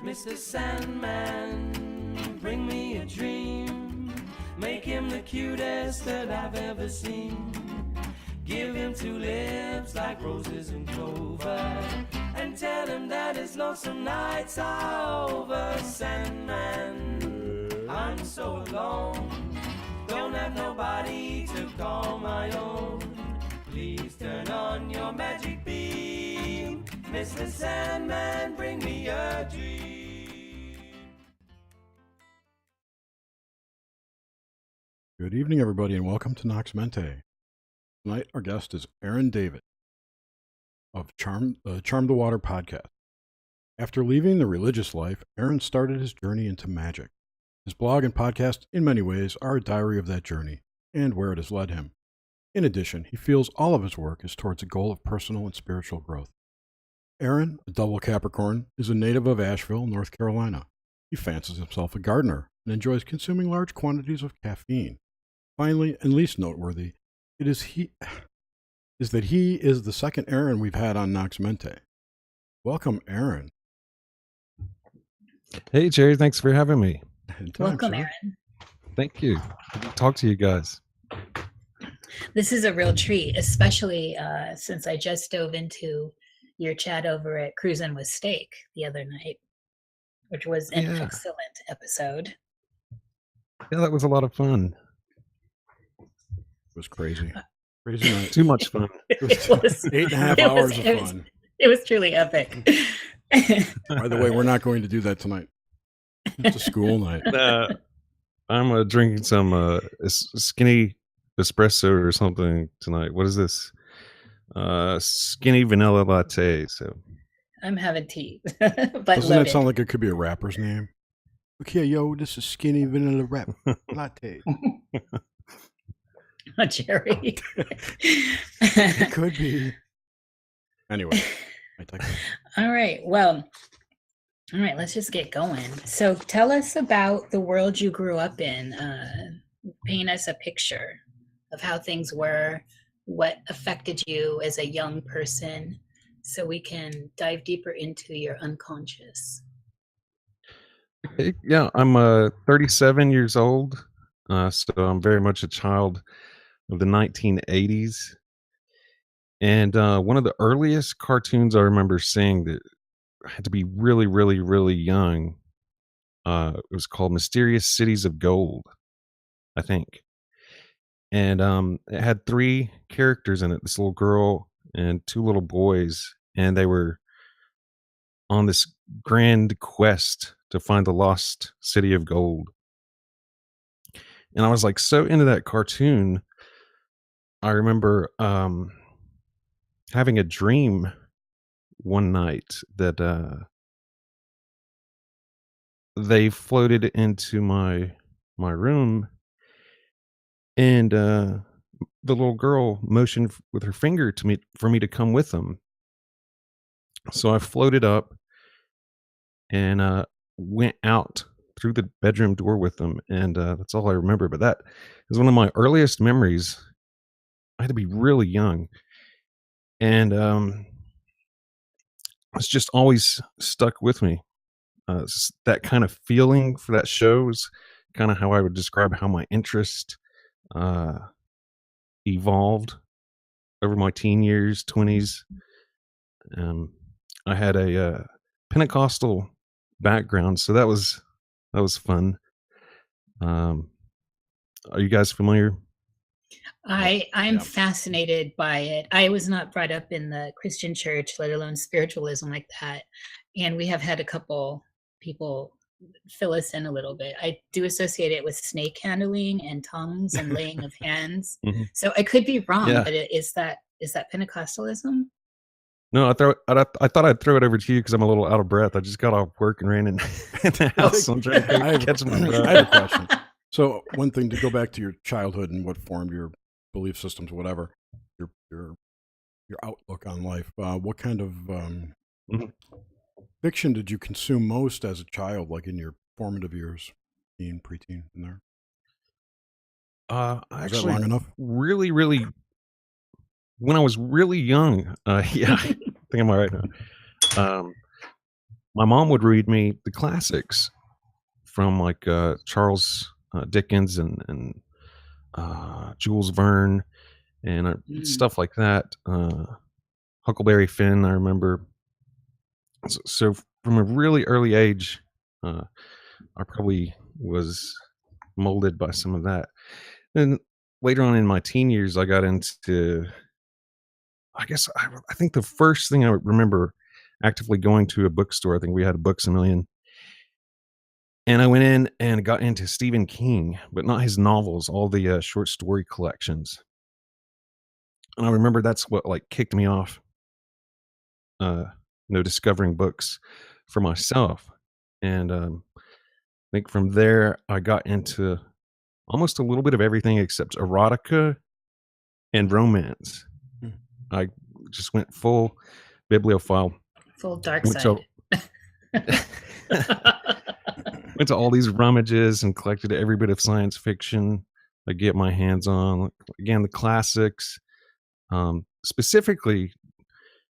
Mr. Sandman, bring me a dream. Make him the cutest that I've ever seen. Give him two lips like roses and clover, and tell him that his lonesome nights are over. Sandman, I'm so alone, don't have nobody to call my own. Please turn on your magic beam. Mr. Sandman, bring me a dream. Good evening, everybody, and welcome to Nox Mente. Tonight, our guest is Aaron David of Charm the Water podcast. After leaving the religious life, Aaron started his journey into magic. His blog and podcast, in many ways, are a diary of that journey and where it has led him. In addition, he feels all of his work is towards a goal of personal and spiritual growth. Aaron, a double Capricorn, is a native of Asheville, North Carolina. He fancies himself a gardener and enjoys consuming large quantities of caffeine. Finally, and least noteworthy, is that he is the second Aaron we've had on Nox Mente. Welcome, Aaron. Hey, Jerry. Thanks for having me. Welcome, Aaron. Thank you. Good to talk to you guys. This is a real treat, especially since I just dove into your chat over at Cruisin' with Steak the other night, which was an excellent episode. Yeah, that was a lot of fun. It was crazy. Crazy night. Too much fun. It was 8.5 hours of fun. It was truly epic. By the way, we're not going to do that tonight. It's a school night. I'm drinking some skinny espresso or something tonight. What is this? Skinny vanilla latte. So I'm having tea. But doesn't that sound like it could be a rapper's name? Okay, yo, this is skinny vanilla latte. Oh, Jerry. It could be. Anyway. All right. Well, all right, let's just get going. So tell us about the world you grew up in. Paint us a picture of how things were, what affected you as a young person, so we can dive deeper into your unconscious. Okay, yeah, I'm 37 years old, so I'm very much a child of the 1980s. And one of the earliest cartoons I remember seeing that I had to be really, really, really young, it was called Mysterious Cities of Gold, I think. And it had 3 characters in it, this little girl and 2 little boys, and they were on this grand quest to find the lost city of gold. And I was like so into that cartoon. I remember having a dream one night that they floated into my room, and the little girl motioned with her finger to me for me to come with them. So I floated up and went out through the bedroom door with them, and that's all I remember. But that is one of my earliest memories. I had to be really young, and it's just always stuck with me. That kind of feeling for that show is kind of how I would describe how my interest evolved over my teen years, 20s. I had a Pentecostal background, so that was fun. Are you guys familiar? I'm fascinated by it. I was not brought up in the Christian church, let alone spiritualism like that. And we have had a couple people fill us in a little bit. I do associate it with snake handling and tongues and laying of hands. Mm-hmm. So I could be wrong, but is that Pentecostalism? No, I thought I'd throw it over to you because I'm a little out of breath. I just got off work and ran in the house. So I'm trying to catch my breath. I have a question. So one thing, to go back to your childhood and what formed your belief systems, whatever, your outlook on life. What kind of fiction did you consume most as a child, like in your formative years, preteen, in there? Actually, that long enough? Really, really when I was really young, yeah, I think I'm all right now. My mom would read me the classics from like Charles Dickens and Jules Verne and stuff like that. Huckleberry Finn, I remember. So from a really early age, I probably was molded by some of that. Then later on in my teen years, I got into, I guess, I think the first thing I remember actively going to a bookstore, I think we had a Books A Million. And I went in and got into Stephen King, but not his novels, all the short story collections. And I remember that's what like kicked me off, discovering books for myself. And I think from there, I got into almost a little bit of everything except erotica and romance. I just went full bibliophile. Full dark side. Went to all these rummages and collected every bit of science fiction I get my hands on. Again, the classics. Specifically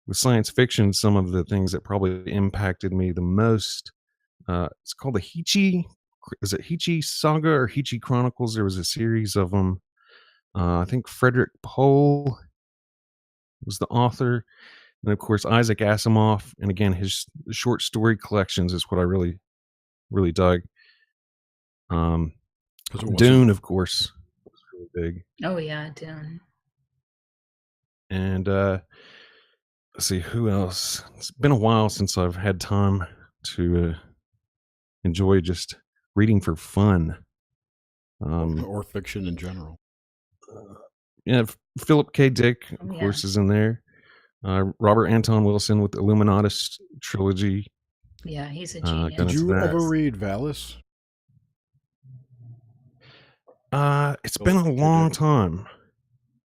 with science fiction, some of the things that probably impacted me the most. It's called the Heechee. Is it Heechee Saga or Heechee Chronicles? There was a series of them. I think Frederick Pohl was the author, and of course Isaac Asimov. And again, his short story collections is what I really, really dug. Dune, of course, was really big. Oh yeah, Dune. And let's see who else. It's been a while since I've had time to enjoy just reading for fun, or fiction in general. Yeah, Philip K. Dick, of course, is in there. Robert Anton Wilson with the Illuminatus trilogy. Yeah, he's a genius. Did you ever read Valis? It's been a long time.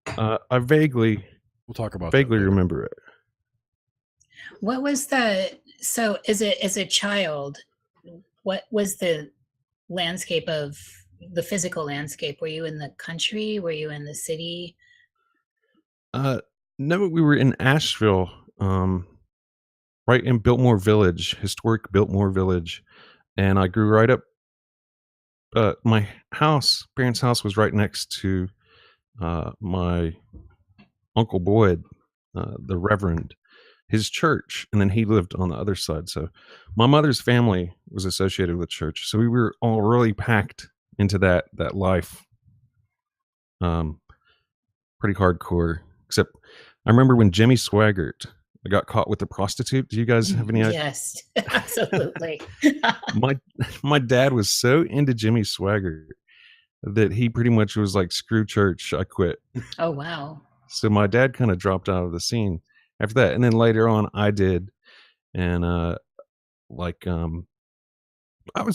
I vaguely, we'll talk about vaguely remember it. What was so as a child, what was the landscape of the physical landscape? Were you in the country? Were you in the city? No, we were in Asheville, right in Biltmore Village, historic Biltmore Village. And I grew right up. My parents' house was right next to my Uncle Boyd, the Reverend, his church. And then he lived on the other side. So my mother's family was associated with church. So we were all really packed into that life. Pretty hardcore. Except I remember when Jimmy Swaggart got caught with the prostitute. Do you guys have any idea? Yes, absolutely. my dad was so into Jimmy Swaggart that he pretty much was like, screw church, I quit. Oh wow. So my dad kind of dropped out of the scene after that. And then later on I did. And I was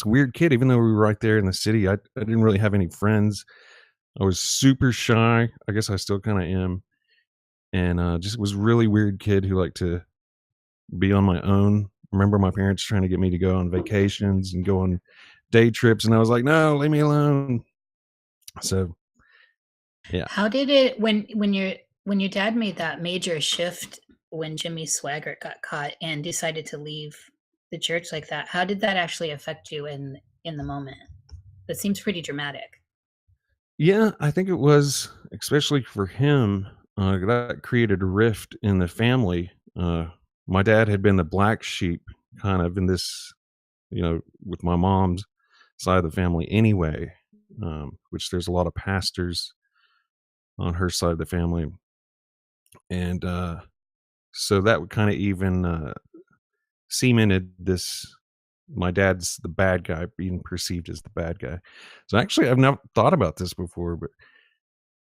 a weird kid, even though we were right there in the city. I didn't really have any friends. I was super shy. I guess I still kind of am. And just was really weird kid who liked to be on my own. Remember my parents trying to get me to go on vacations and go on day trips. And I was like, no, leave me alone. So, yeah. How did it, when your dad made that major shift when Jimmy Swaggart got caught and decided to leave the church like that, how did that actually affect you in the moment? That seems pretty dramatic. Yeah, I think it was, especially for him, that created a rift in the family. My dad had been the black sheep kind of in this, with my mom's side of the family anyway, which there's a lot of pastors on her side of the family. And so that would kind of even cemented this, my dad's the bad guy, being perceived as the bad guy. So actually, I've never thought about this before, but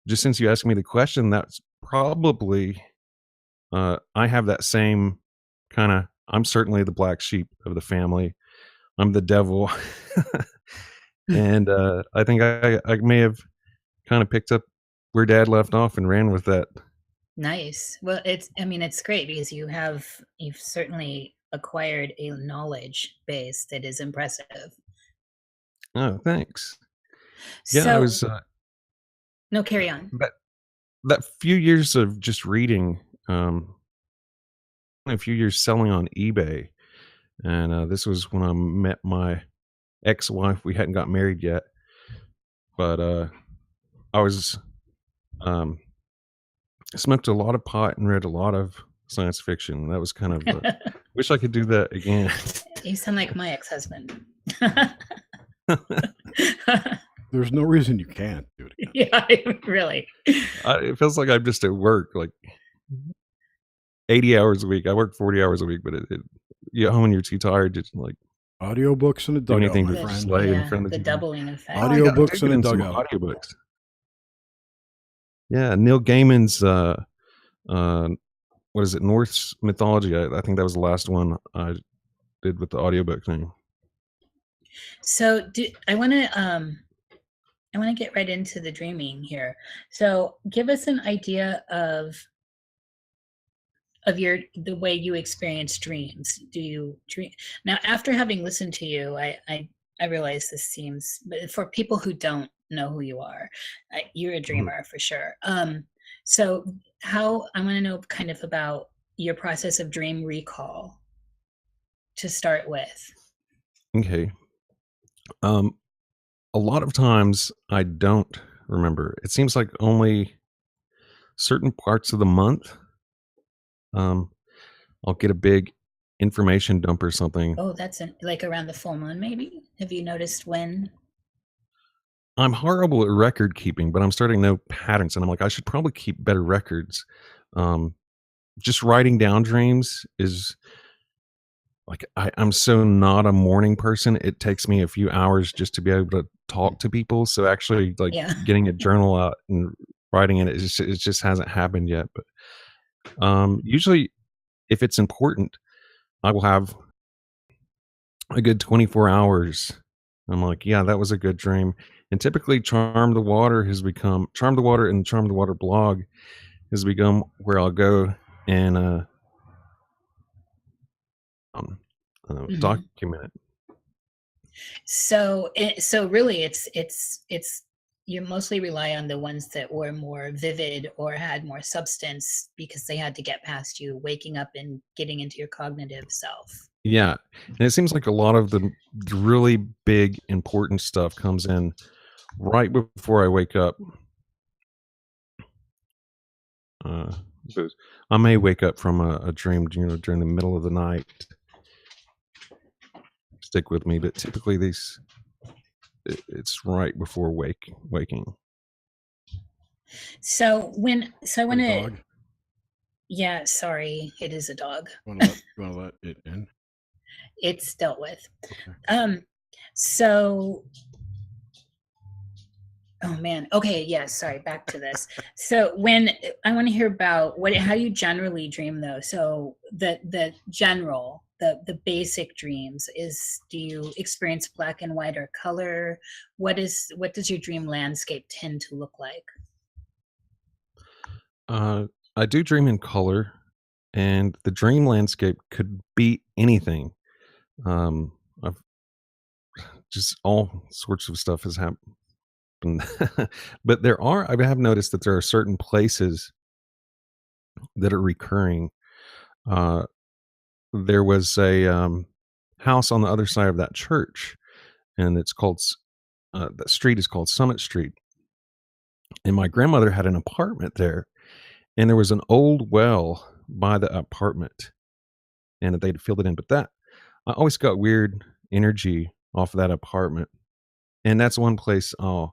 just since you asked me the question, that's probably, I have that same kind of, I'm certainly the black sheep of the family. I'm the devil. And I think I may have kind of picked up where dad left off and ran with that. Nice. Well, it's great because you've certainly acquired a knowledge base that is impressive. Oh, thanks. Yeah, I was. No, carry on. But that few years of just reading, a few years selling on eBay, and this was when I met my ex-wife. We hadn't got married yet, but I was smoked a lot of pot and read a lot of science fiction. That was kind of wish I could do that again. You sound like my ex-husband. There's no reason you can't do it again. Yeah, really. It feels like I'm just at work, like 80 hours a week. I work 40 hours a week, but you get home and you're too tired to like Audiobooks and a do dugout, anything my but friend. lay in front of the TV. doubling effect. Audiobooks and a Some dugout. audiobooks. Yeah, Neil Gaiman's what is it, Norse mythology? I think that was the last one I did with the audiobook thing. So I want to get right into the dreaming here. So give us an idea of the way you experience dreams. Do you dream now? After having listened to you, I realize this seems, but for people who don't know who you are, you're a dreamer for sure. So how, I want to know kind of about your process of dream recall to start with. Okay. A lot of times I don't remember. It seems like only certain parts of the month. I'll get a big information dump or something. Oh, that's like around the full moon, maybe? Have you noticed when? I'm horrible at record keeping, but I'm starting to know patterns, and I'm like, I should probably keep better records. Just writing down dreams is like, I'm so not a morning person. It takes me a few hours just to be able to talk to people. So actually, like getting a journal out and writing it just hasn't happened yet. But usually, if it's important, I will have a good 24 hours. I'm like, yeah, that was a good dream. And typically Charm the Water and Charm the Water blog has become where I'll go and document it. So really it's you mostly rely on the ones that were more vivid or had more substance because they had to get past you waking up and getting into your cognitive self. Yeah. And it seems like a lot of the really big important stuff comes in right before I wake up. I may wake up from a dream, during the middle of the night. Stick with me, but typically it's right before waking. So I want to. Yeah, sorry, it is a dog. You want to let it in? It's dealt with. Okay. So. Oh man. Okay. Yeah. Sorry. Back to this. So when I want to hear about how you generally dream though. So the general, the basic dreams do you experience black and white or color? What does your dream landscape tend to look like? I do dream in color, and the dream landscape could be anything. I've just all sorts of stuff has happened. But I have noticed that there are certain places that are recurring. There was a house on the other side of that church, and it's called that street is called Summit Street. And my grandmother had an apartment there, and there was an old well by the apartment, and they'd filled it in. But I always got weird energy off of that apartment. And that's one place I'll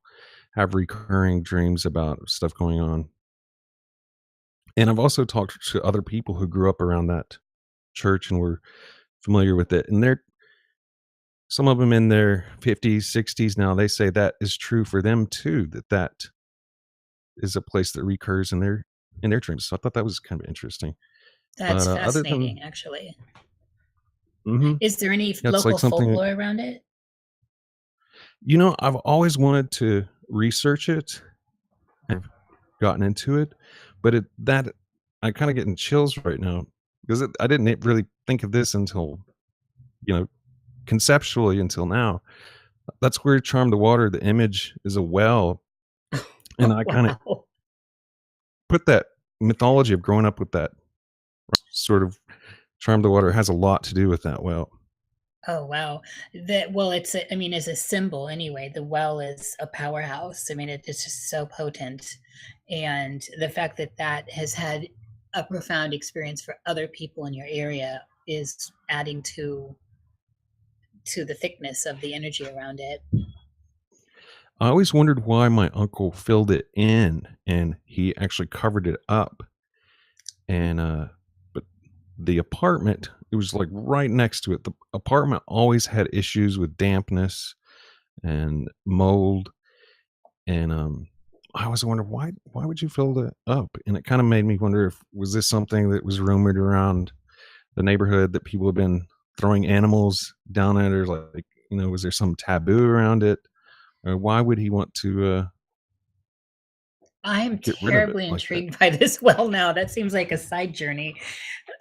have recurring dreams about stuff going on. And I've also talked to other people who grew up around that church and were familiar with it. And some of them in their 50s, 60s now, they say that is true for them too, that is a place that recurs in their dreams. So I thought that was kind of interesting. That's fascinating, actually. Mm-hmm. Is there any local folklore around it? I've always wanted to research it. I've gotten into it, but I'm kind of getting chills right now because I didn't really think of this until, conceptually until now. That's where Charm the Water, the image is a well. And I kind of, put that mythology of growing up with that sort of charm the water has a lot to do with that well. Oh, wow. Well, I mean, as a symbol anyway, the well is a powerhouse. I mean, it's just so potent. And the fact that that has had a profound experience for other people in your area is adding to the thickness of the energy around it. I always wondered why my uncle filled it in and he actually covered it up. And but the apartment, it was like right next to it. The apartment always had issues with dampness and mold. And I always wondered why would you fill it up? And it kind of made me wonder if was this something that was rumored around the neighborhood that people have been throwing animals down it, or like, was there some taboo around it? Or why would he want to I'm get rid of it terribly like that? intrigued by this well now. That seems like a side journey.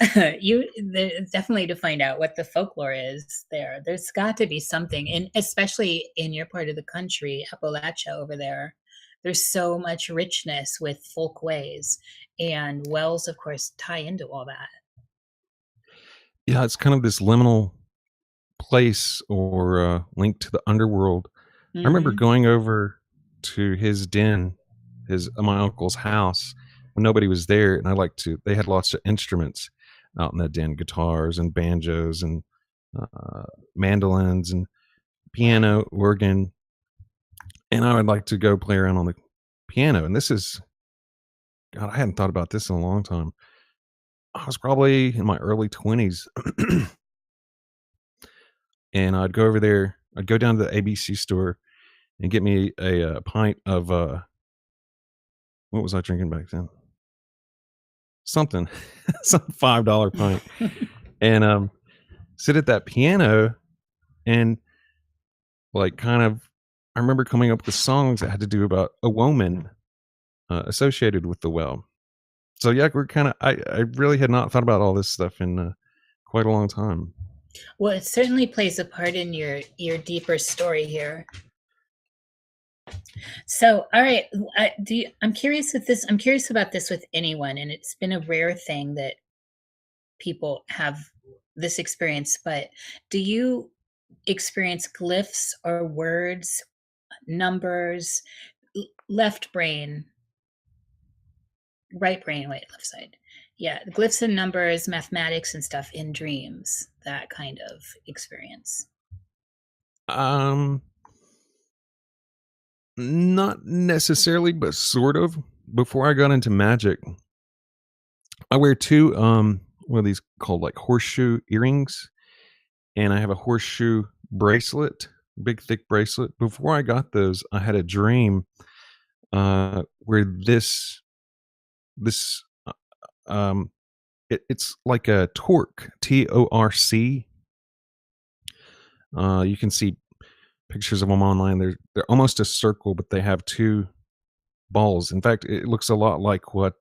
Definitely to find out what the folklore is there. There's got to be something, and especially in your part of the country, Appalachia over there. There's so much richness with folk ways, and wells, of course, tie into all that. Yeah, it's kind of this liminal place or link to the underworld. I remember Hmm. going over to his den, my uncle's house when nobody was there, and they had lots of instruments out in that den, guitars and banjos and mandolins and piano, organ, and I would like to go play around on the piano. And this is, God, I hadn't thought about this in a long time. I was probably in my early 20s, and I'd go over there. I'd go down to the ABC store and get me a pint of what was I drinking back then? Something, some $5 pint, and sit at that piano and like kind of. I remember coming up with songs that had to do about a woman associated with the well. So yeah, we're kind of. I really had not thought about all this stuff in quite a long time. Well, it certainly plays a part in your deeper story here. So, all right, I'm curious with this. I'm curious about this with anyone, and it's been a rare thing that people have this experience. But do you experience glyphs or words, numbers, left brain, right brain, wait, left side? Yeah, glyphs and numbers, mathematics and stuff in dreams. That kind of experience. Not necessarily, but sort of. Before I got into magic, I wear two what are these called, like horseshoe earrings, and I have a horseshoe bracelet, big thick bracelet. Before I got those, I had a dream where this it's like a torque, TORC. You can see pictures of them online. They're almost a circle, but they have two balls. In fact, it looks a lot like what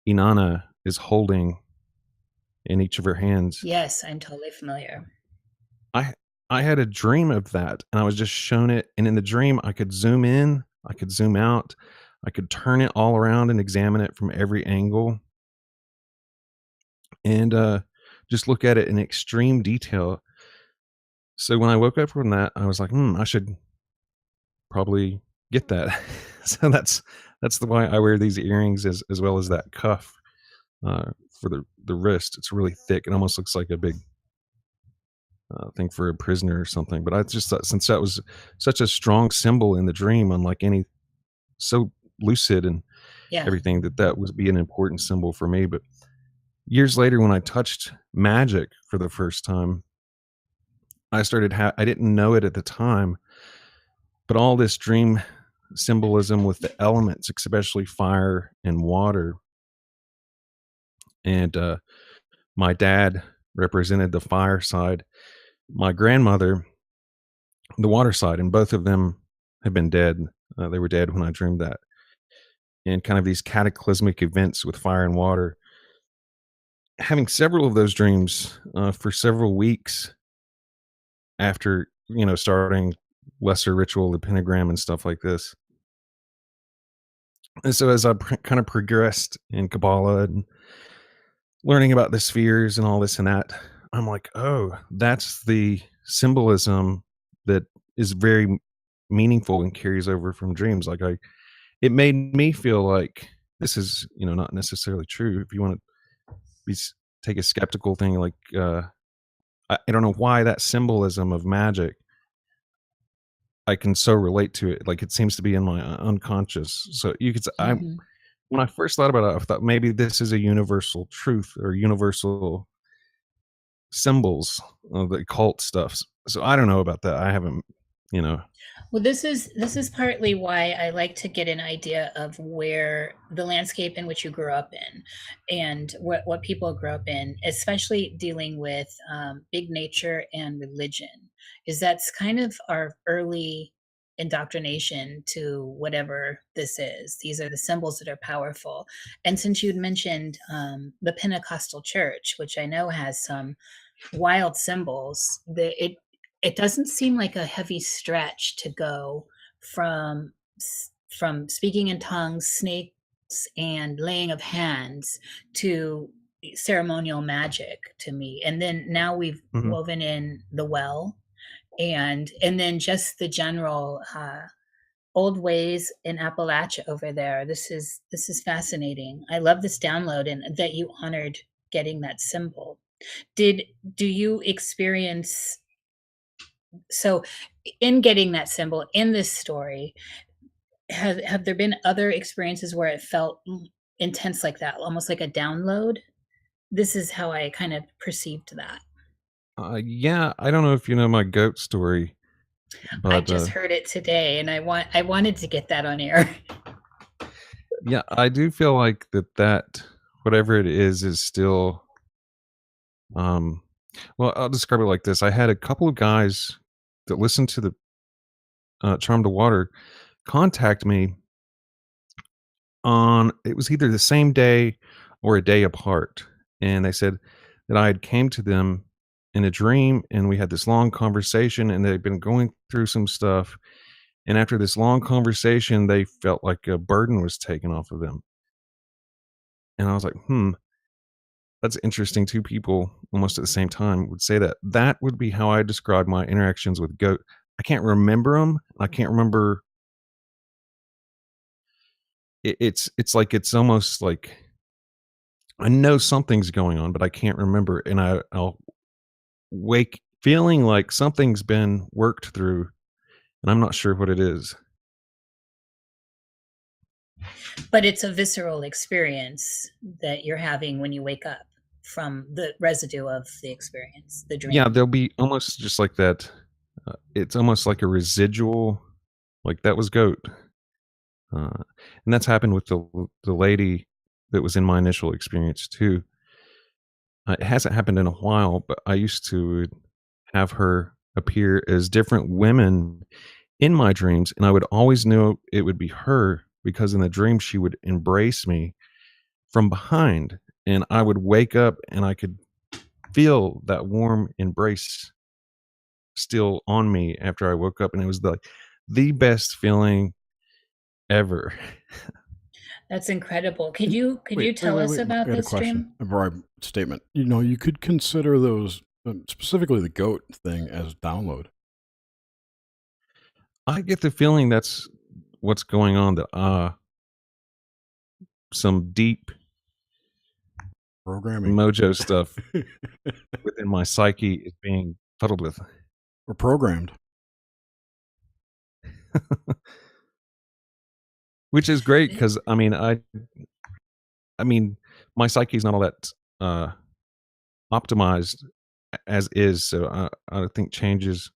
Inanna is holding in each of her hands. Yes, I'm totally familiar. I had a dream of that, and I was just shown it. And in the dream, I could zoom in, I could zoom out, I could turn it all around and examine it from every angle, and just look at it in extreme detail. So when I woke up from that, I was like, I should probably get that. So that's the why I wear these earrings as well as that cuff for the wrist. It's really thick. It almost looks like a big thing for a prisoner or something. But I just thought, since that was such a strong symbol in the dream, unlike any, so lucid and everything, that would be an important symbol for me. But years later, when I touched magic for the first time, I started. I didn't know it at the time, but all this dream symbolism with the elements, especially fire and water, and my dad represented the fire side, my grandmother the water side, and both of them have been dead. They were dead when I dreamed that. And kind of these cataclysmic events with fire and water. Having several of those dreams for several weeks after, starting lesser ritual, the pentagram and stuff like this. And so as I kind of progressed in Kabbalah and learning about the spheres and all this and that, I'm like, oh, that's the symbolism that is very meaningful and carries over from dreams. Like it made me feel like this is, not necessarily true. If you want to take a skeptical thing, like I don't know why that symbolism of magic, I can so relate to it. Like it seems to be in my unconscious. So you could say, when I first thought about it, I thought maybe this is a universal truth or universal symbols of the occult stuff. So I don't know about that. I haven't, Well, this is partly why I like to get an idea of where the landscape in which you grew up in, and what people grew up in, especially dealing with big nature and religion, is that's kind of our early indoctrination to whatever this is. These are the symbols that are powerful. And since you'd mentioned the Pentecostal church, which I know has some wild symbols, it doesn't seem like a heavy stretch to go from speaking in tongues, snakes, and laying of hands to ceremonial magic to me. And then now we've woven in the well, and then just the general old ways in Appalachia over there. This is fascinating. I love this download, and that you honored getting that symbol. Do you experience, so in getting that symbol in this story, have there been other experiences where it felt intense like that, almost like a download? This is how I kind of perceived that. Yeah, I don't know if you know my goat story, but I just heard it today, and I wanted to get that on air. Yeah, I do feel like that whatever it is still well, I'll describe it like this. I had a couple of guys that listened to the Charm the Water contact me on, it was either the same day or a day apart, and they said that I had came to them in a dream, and we had this long conversation, and they'd been going through some stuff, and after this long conversation they felt like a burden was taken off of them. And I was like, that's interesting. Two people almost at the same time would say that. That would be how I describe my interactions with goat. I can't remember them. I can't remember. It's like, it's almost like I know something's going on, but I can't remember. And I'll wake feeling like something's been worked through, and I'm not sure what it is. But it's a visceral experience that you're having when you wake up from the residue of the experience, the dream. Yeah, there'll be almost just like that. It's almost like a residual, like that was goat. And that's happened with the lady that was in my initial experience too. It hasn't happened in a while, but I used to have her appear as different women in my dreams, and I would always know it would be her because in the dream she would embrace me from behind, and I would wake up and I could feel that warm embrace still on me after I woke up, and it was the best feeling ever. That's incredible. Could you tell us about this dream? A bribe statement. You could consider those, specifically the goat thing, as download. I get the feeling that's what's going on, that some deep programming mojo stuff within my psyche is being fuddled with. Or programmed. Which is great because I mean my psyche is not all that optimized as is, so I think changes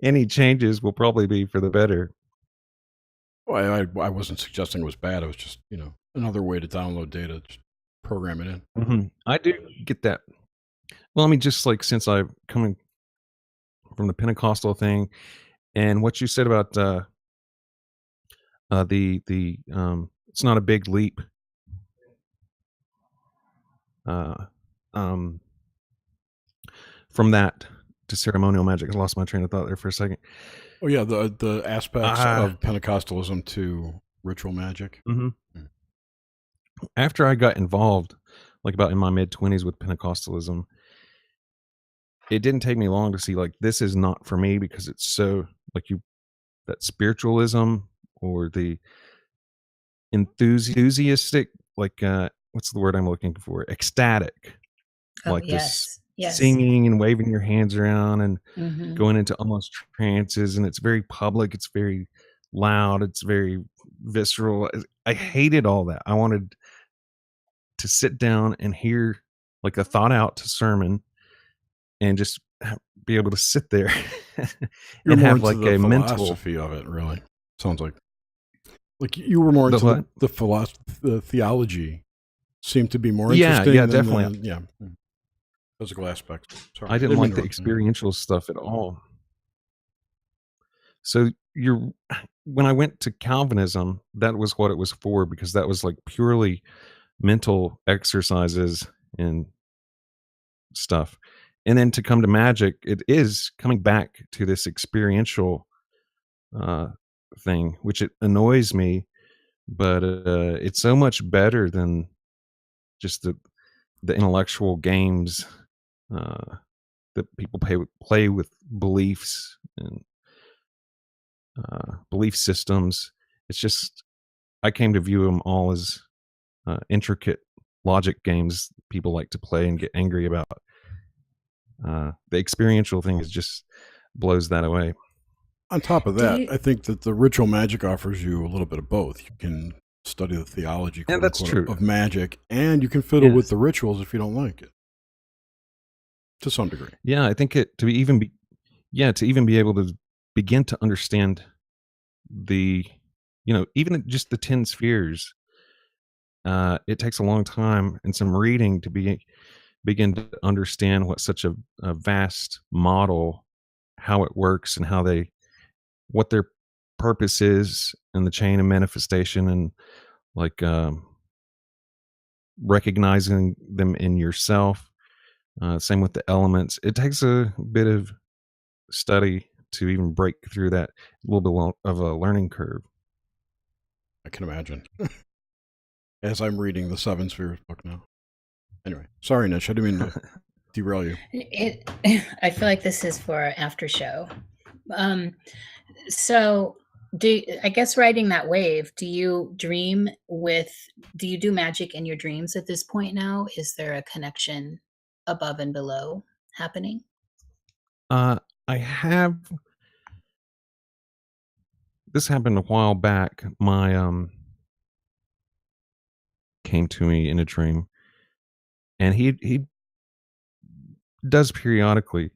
any changes will probably be for the better. Well, I wasn't suggesting it was bad. It was just, another way to download data, just program it in. I do get that. Well, I mean, just like since I'm coming from the Pentecostal thing, and what you said about the it's not a big leap. From that to ceremonial magic. I lost my train of thought there for a second. Oh yeah, the aspects of Pentecostalism to ritual magic. Mhm. After I got involved, like about in my mid-20s with Pentecostalism, it didn't take me long to see like this is not for me because it's so like you that spiritualism or the enthusiastic, like what's the word I'm looking for? Ecstatic. Oh, Like this yes. Yes. singing and waving your hands around and Mhm. going into almost trances, and it's very public, it's very loud, it's very visceral. I hated all that. I wanted to sit down and hear like a thought out sermon and just be able to sit there You're and more have into like the a mental philosophy of it, really. Sounds like you were more the into what? the philosophy, the theology seemed to be more Yeah, interesting than definitely. the physical aspects. Sorry, I didn't didn't mean like to the interrupt you. experiential stuff at all. So you're when I went to Calvinism, that was what it was for because that was like purely mental exercises and stuff. And then to come to magic, it is coming back to this experiential uh, thing, which it annoys me, but it's so much better than just the intellectual games uh, that people play with beliefs and belief systems. It's just I came to view them all as intricate logic games people like to play and get angry about. The experiential thing is just blows that away. On top of Do that, you I think that the ritual magic offers you a little bit of both. You can study the theology, Yeah, quote that's unquote, true. of magic, and you can fiddle with Yes. the rituals if you don't like it, to some degree. Yeah, I think it to be even be yeah to even be able to begin to understand the even just the 10 spheres. It takes a long time and some reading to begin to understand what such a vast model, how it works, and what their purpose is, and the chain of manifestation, and like recognizing them in yourself. Same with the elements. It takes a bit of study to even break through that little bit of a learning curve. I can imagine. As I'm reading the Seven Spheres book now. Anyway, sorry, Nish. I didn't mean to derail you. I feel like this is for our after show. So I guess riding that wave, do you do magic in your dreams at this point now? Is there a connection above and below happening? I have this happened a while back. My came to me in a dream, and he does periodically,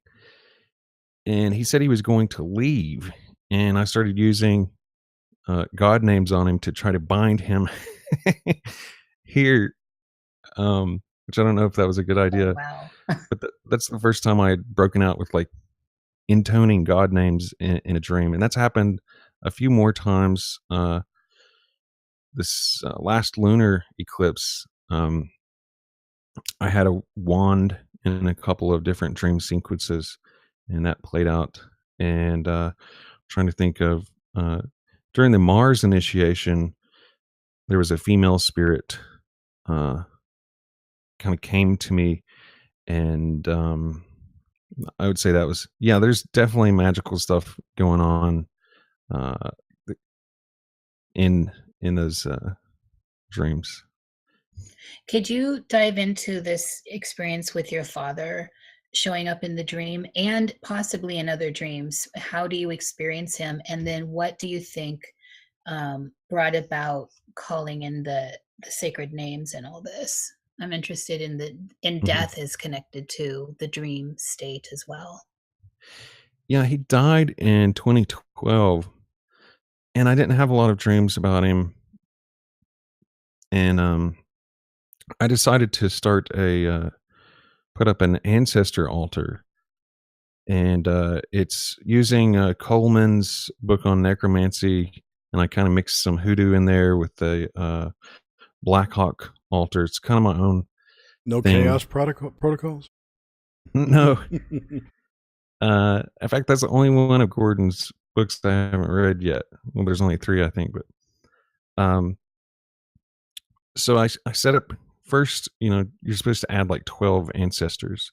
and he said he was going to leave, and I started using God names on him to try to bind him here, which I don't know if that was a good Oh, idea, wow. but that's the first time I had broken out with like intoning God names in a dream, and that's happened a few more times. This last lunar eclipse, I had a wand in a couple of different dream sequences, and that played out. And trying to think of during the Mars initiation, there was a female spirit kind of came to me, and I would say that was there's definitely magical stuff going on uh, in those dreams. Could you dive into this experience with your father showing up in the dream and possibly in other dreams? How do you experience him? And then what do you think brought about calling in the sacred names and all this? I'm interested in Mhm. death is connected to the dream state as well. Yeah, he died in 2012, and I didn't have a lot of dreams about him. And I decided to start put up an ancestor altar, and it's using Coleman's book on necromancy, and I kind of mixed some hoodoo in there with the Black Hawk altar. It's kind of my own No thing. chaos protocols? No, in fact, that's the only one of Gordon's books that I haven't read yet. Well, there's only 3, I think, but Um, so I set up first. You're supposed to add like 12 ancestors,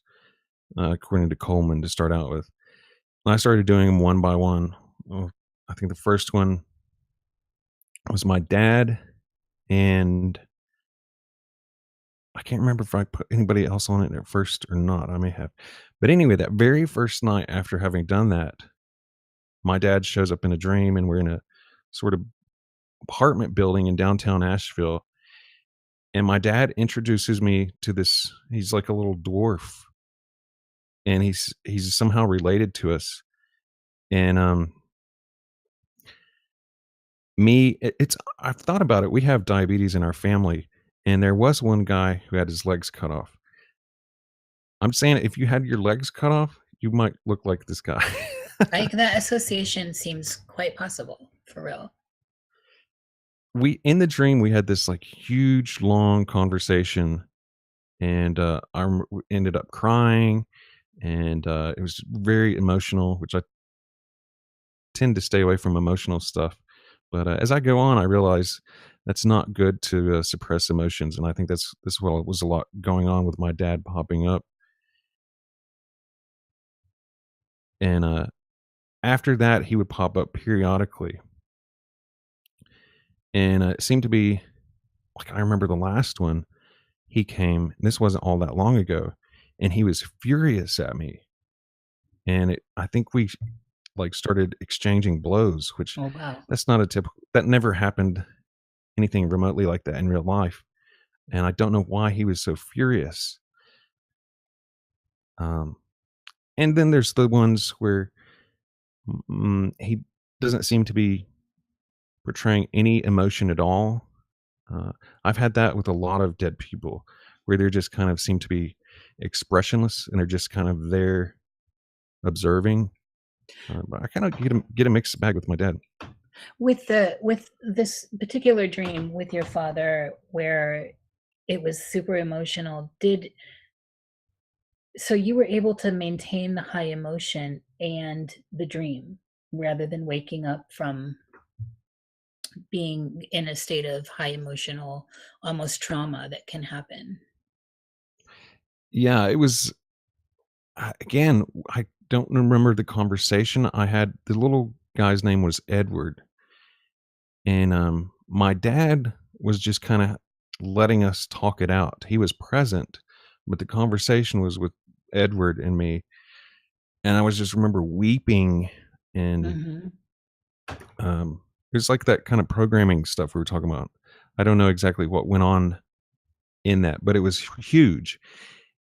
according to Coleman, to start out with. And I started doing them one by one. I think the first one was my dad, and I can't remember if I put anybody else on it at first or not. I may have. But anyway, that very first night after having done that, my dad shows up in a dream, and we're in a sort of apartment building in downtown Asheville. And my dad introduces me to this. He's like a little dwarf, and he's somehow related to us. And it's I've thought about it. We have diabetes in our family, and there was one guy who had his legs cut off. I'm saying if you had your legs cut off, you might look like this guy. Like, that association seems quite possible, for real. In the dream, we had this like huge, long conversation, and we ended up crying, and it was very emotional, which I tend to stay away from emotional stuff. But as I go on, I realize that's not good to suppress emotions, and I think this was a lot going on with my dad popping up. And after that, he would pop up periodically, and it seemed to be like I remember the last one. He came, and this wasn't all that long ago, and he was furious at me, and I think we like started exchanging blows, which Oh, wow. that's not a typical. That never happened anything remotely like that in real life, and I don't know why he was so furious. And then there's the ones where he doesn't seem to be portraying any emotion at all. I've had that with a lot of dead people, where they just kind of seem to be expressionless, and they're just kind of there observing. But I kind of get a mixed bag with my dad. With this particular dream with your father, where it was super emotional, so you were able to maintain the high emotion and the dream, rather than waking up from being in a state of high emotional, almost trauma that can happen. Yeah, it was. Again, I don't remember the conversation I had. The little guy's name was Edward, and my dad was just kind of letting us talk it out. He was present, but the conversation was with Edward and me, and I was just remember weeping, and it was like that kind of programming stuff we were talking about. I don't know exactly what went on in that, but it was huge.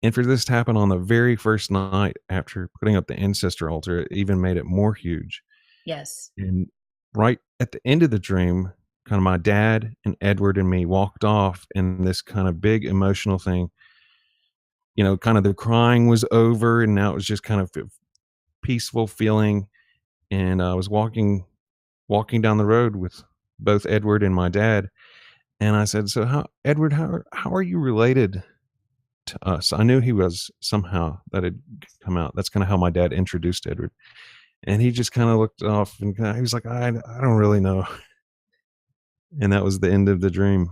And for this to happen on the very first night after putting up the ancestor altar, it even made it more huge. Yes. And right at the end of the dream, kind of my dad and Edward and me walked off in this kind of big emotional thing. Kind of the crying was over, and now it was just kind of peaceful feeling. And I was walking down the road with both Edward and my dad, and I said, "So, Edward, how are you related to us?" I knew he was somehow, that had come out. That's kind of how my dad introduced Edward, and he just kind of looked off, and he was like, "I don't really know," and that was the end of the dream.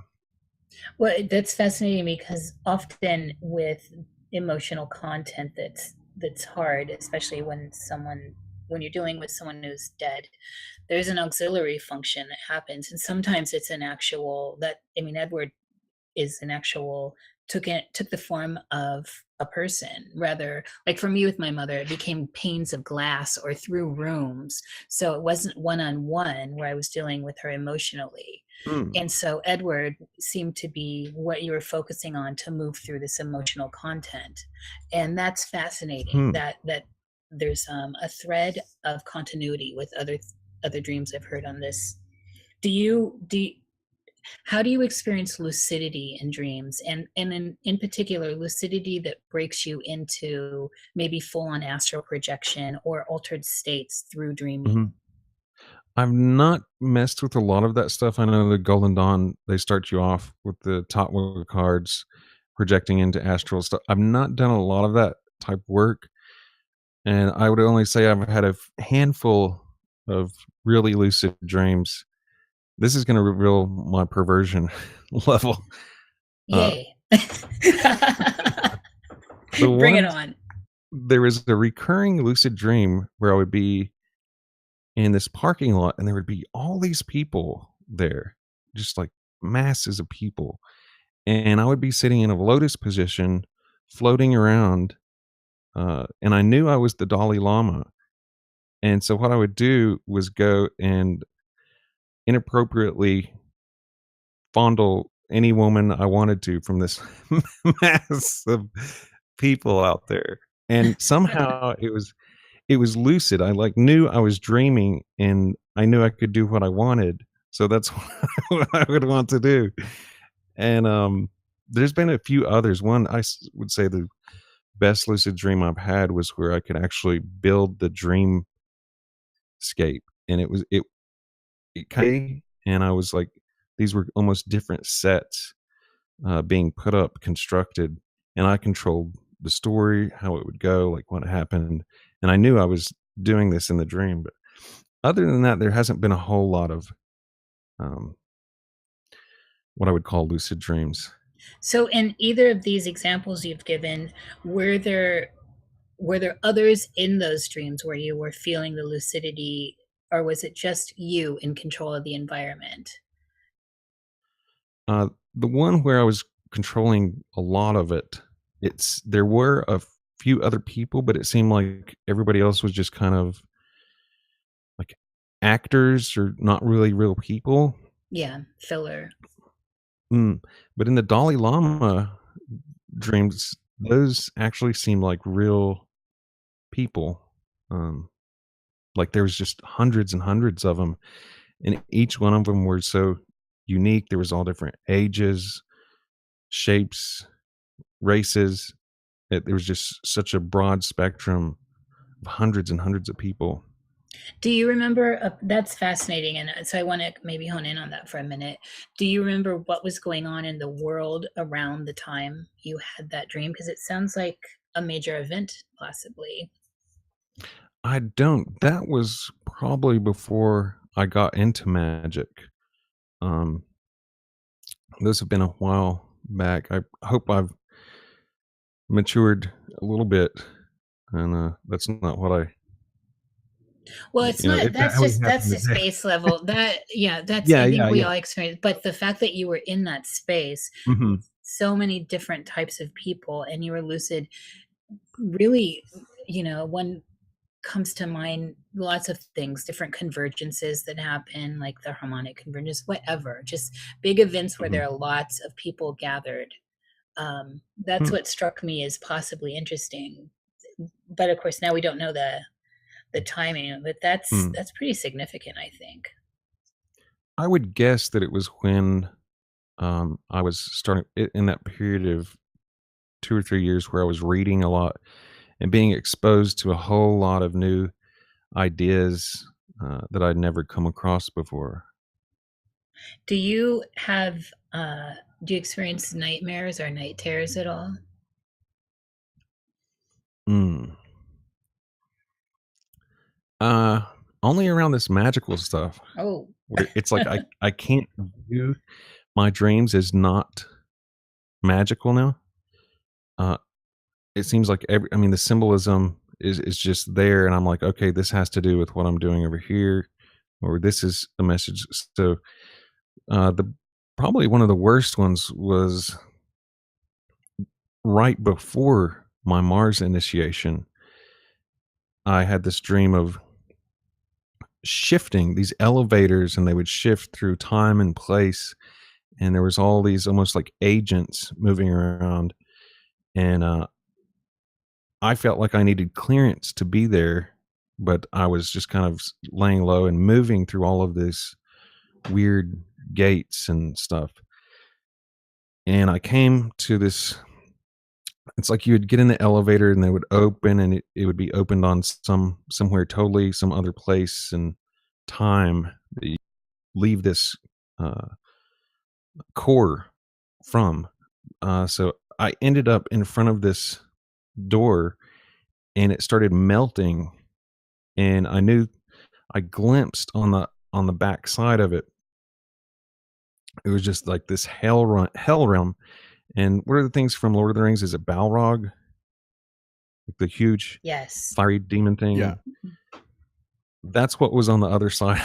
Well, that's fascinating, because often with emotional content that's hard, especially when you're dealing with someone who's dead, there's an auxiliary function that happens, and sometimes it's an actual Edward is an actual took the form of a person, rather, like for me with my mother, it became panes of glass or through rooms, so it wasn't one-on-one where I was dealing with her emotionally. And so Edward seemed to be what you were focusing on to move through this emotional content. And that's fascinating, that there's a thread of continuity with other dreams I've heard on this. How do you experience lucidity in dreams, and in particular lucidity that breaks you into maybe full-on astral projection or altered states through dreaming? I've not messed with a lot of that stuff. I know the Golden Dawn, they start you off with the top of cards projecting into astral stuff. I've not done a lot of that type work, and I would only say I've had a handful of really lucid dreams. this is going to reveal my perversion level. Yay. The Bring it ones, on. there was a recurring lucid dream where I would be in this parking lot and there would be all these people there, just like masses of people. And I would be sitting in a lotus position, floating around. And I knew I was the Dalai Lama. And so what I would do was go and inappropriately fondle any woman I wanted to from this mass of people out there. And somehow it was lucid. I like knew I was dreaming and I knew I could do what I wanted. So that's what I would want to do. And there's been a few others. One would say the best lucid dream I've had was where I could actually build the dreamscape, and it kind of, and I was like, these were almost different sets being put up, constructed, and I controlled the story, how it would go, like what happened, and I knew I was doing this in the dream. But other than that, there hasn't been a whole lot of what I would call lucid dreams. So in either of these examples you've given, were there others in those dreams where you were feeling the lucidity, or was it just you in control of the environment? The one where I was controlling a lot of it, there were a few other people, but it seemed like everybody else was just kind of like actors or not really real people. Yeah, filler. But in the Dalai Lama dreams, those actually seemed like real people. Like there was just hundreds and hundreds of them, and each one of them were so unique. There was all different ages, shapes, races. There was just such a broad spectrum of hundreds and hundreds of people. Do you remember? That's fascinating, and so I want to maybe hone in on that for a minute. Do you remember what was going on in the world around the time you had that dream? Because it sounds like a major event, possibly. I don't. That was probably before I got into magic. Those have been a while back. I hope I've matured a little bit, and that's not what I. Well, it's not. That's the space level. That's I think we all experience. But the fact that you were in that space, so many different types of people, and you were lucid, really, one comes to mind lots of things, different convergences that happen, like the harmonic convergence, whatever, just big events where there are lots of people gathered. That's what struck me as possibly interesting. But of course, now we don't know the timing, but that's pretty significant, I think. I would guess that it was when I was starting in that period of 2 or 3 years where I was reading a lot and being exposed to a whole lot of new ideas that I'd never come across before. Do you have do you experience nightmares or night terrors at all? Only around this magical stuff. Oh. Where it's like I can't view my dreams as not magical now. It seems like the symbolism is just there, and I'm like, okay, this has to do with what I'm doing over here, or this is the message. So probably one of the worst ones was right before my Mars initiation. I had this dream of shifting these elevators, and they would shift through time and place, and there was all these almost like agents moving around, and I felt like I needed clearance to be there, but I was just kind of laying low and moving through all of this weird gates and stuff. And I came to this, it's like you would get in the elevator and they would open, and it would be opened on somewhere totally some other place and time that you leave this core from. So I ended up in front of this door, and it started melting, and I glimpsed on the back side of it It was just like this hell realm. And what are the things from Lord of the Rings? Is it Balrog? Like the huge Yes. fiery demon thing? Yeah. That's what was on the other side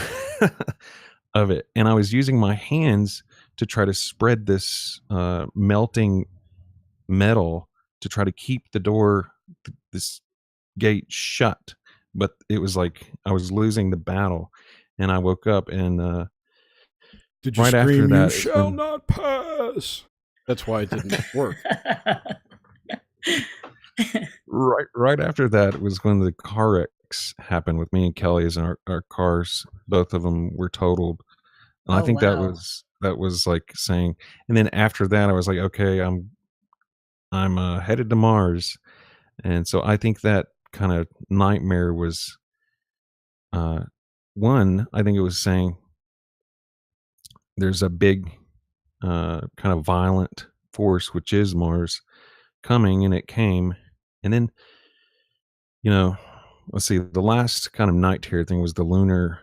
of it. And I was using my hands to try to spread this melting metal to try to keep the door, this gate shut. But it was like I was losing the battle. And I woke up and Did you right after scream, that "You is shall when- not pass"? That's why it didn't work. right after that was when the car wrecks happened with me and Kelly's, and our cars, both of them were totaled. And I Oh, think wow. that was like saying, and then after that I was like, okay, I'm headed to Mars. And so I think that kind of nightmare was one, I think it was saying there's a big kind of violent force, which is Mars, coming, and it came. And then, let's see, the last kind of night terror thing was the lunar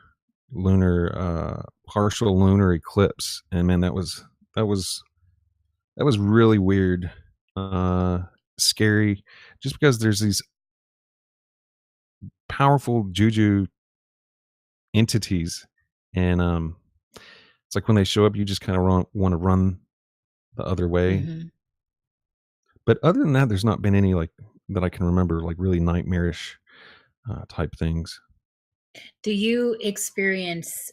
partial lunar eclipse. And man, that was really weird, scary, just because there's these powerful juju entities, and it's like when they show up, you just kind of want to run the other way. Mhm. But other than that, there's not been any like that I can remember, like really nightmarish type things. Do you experience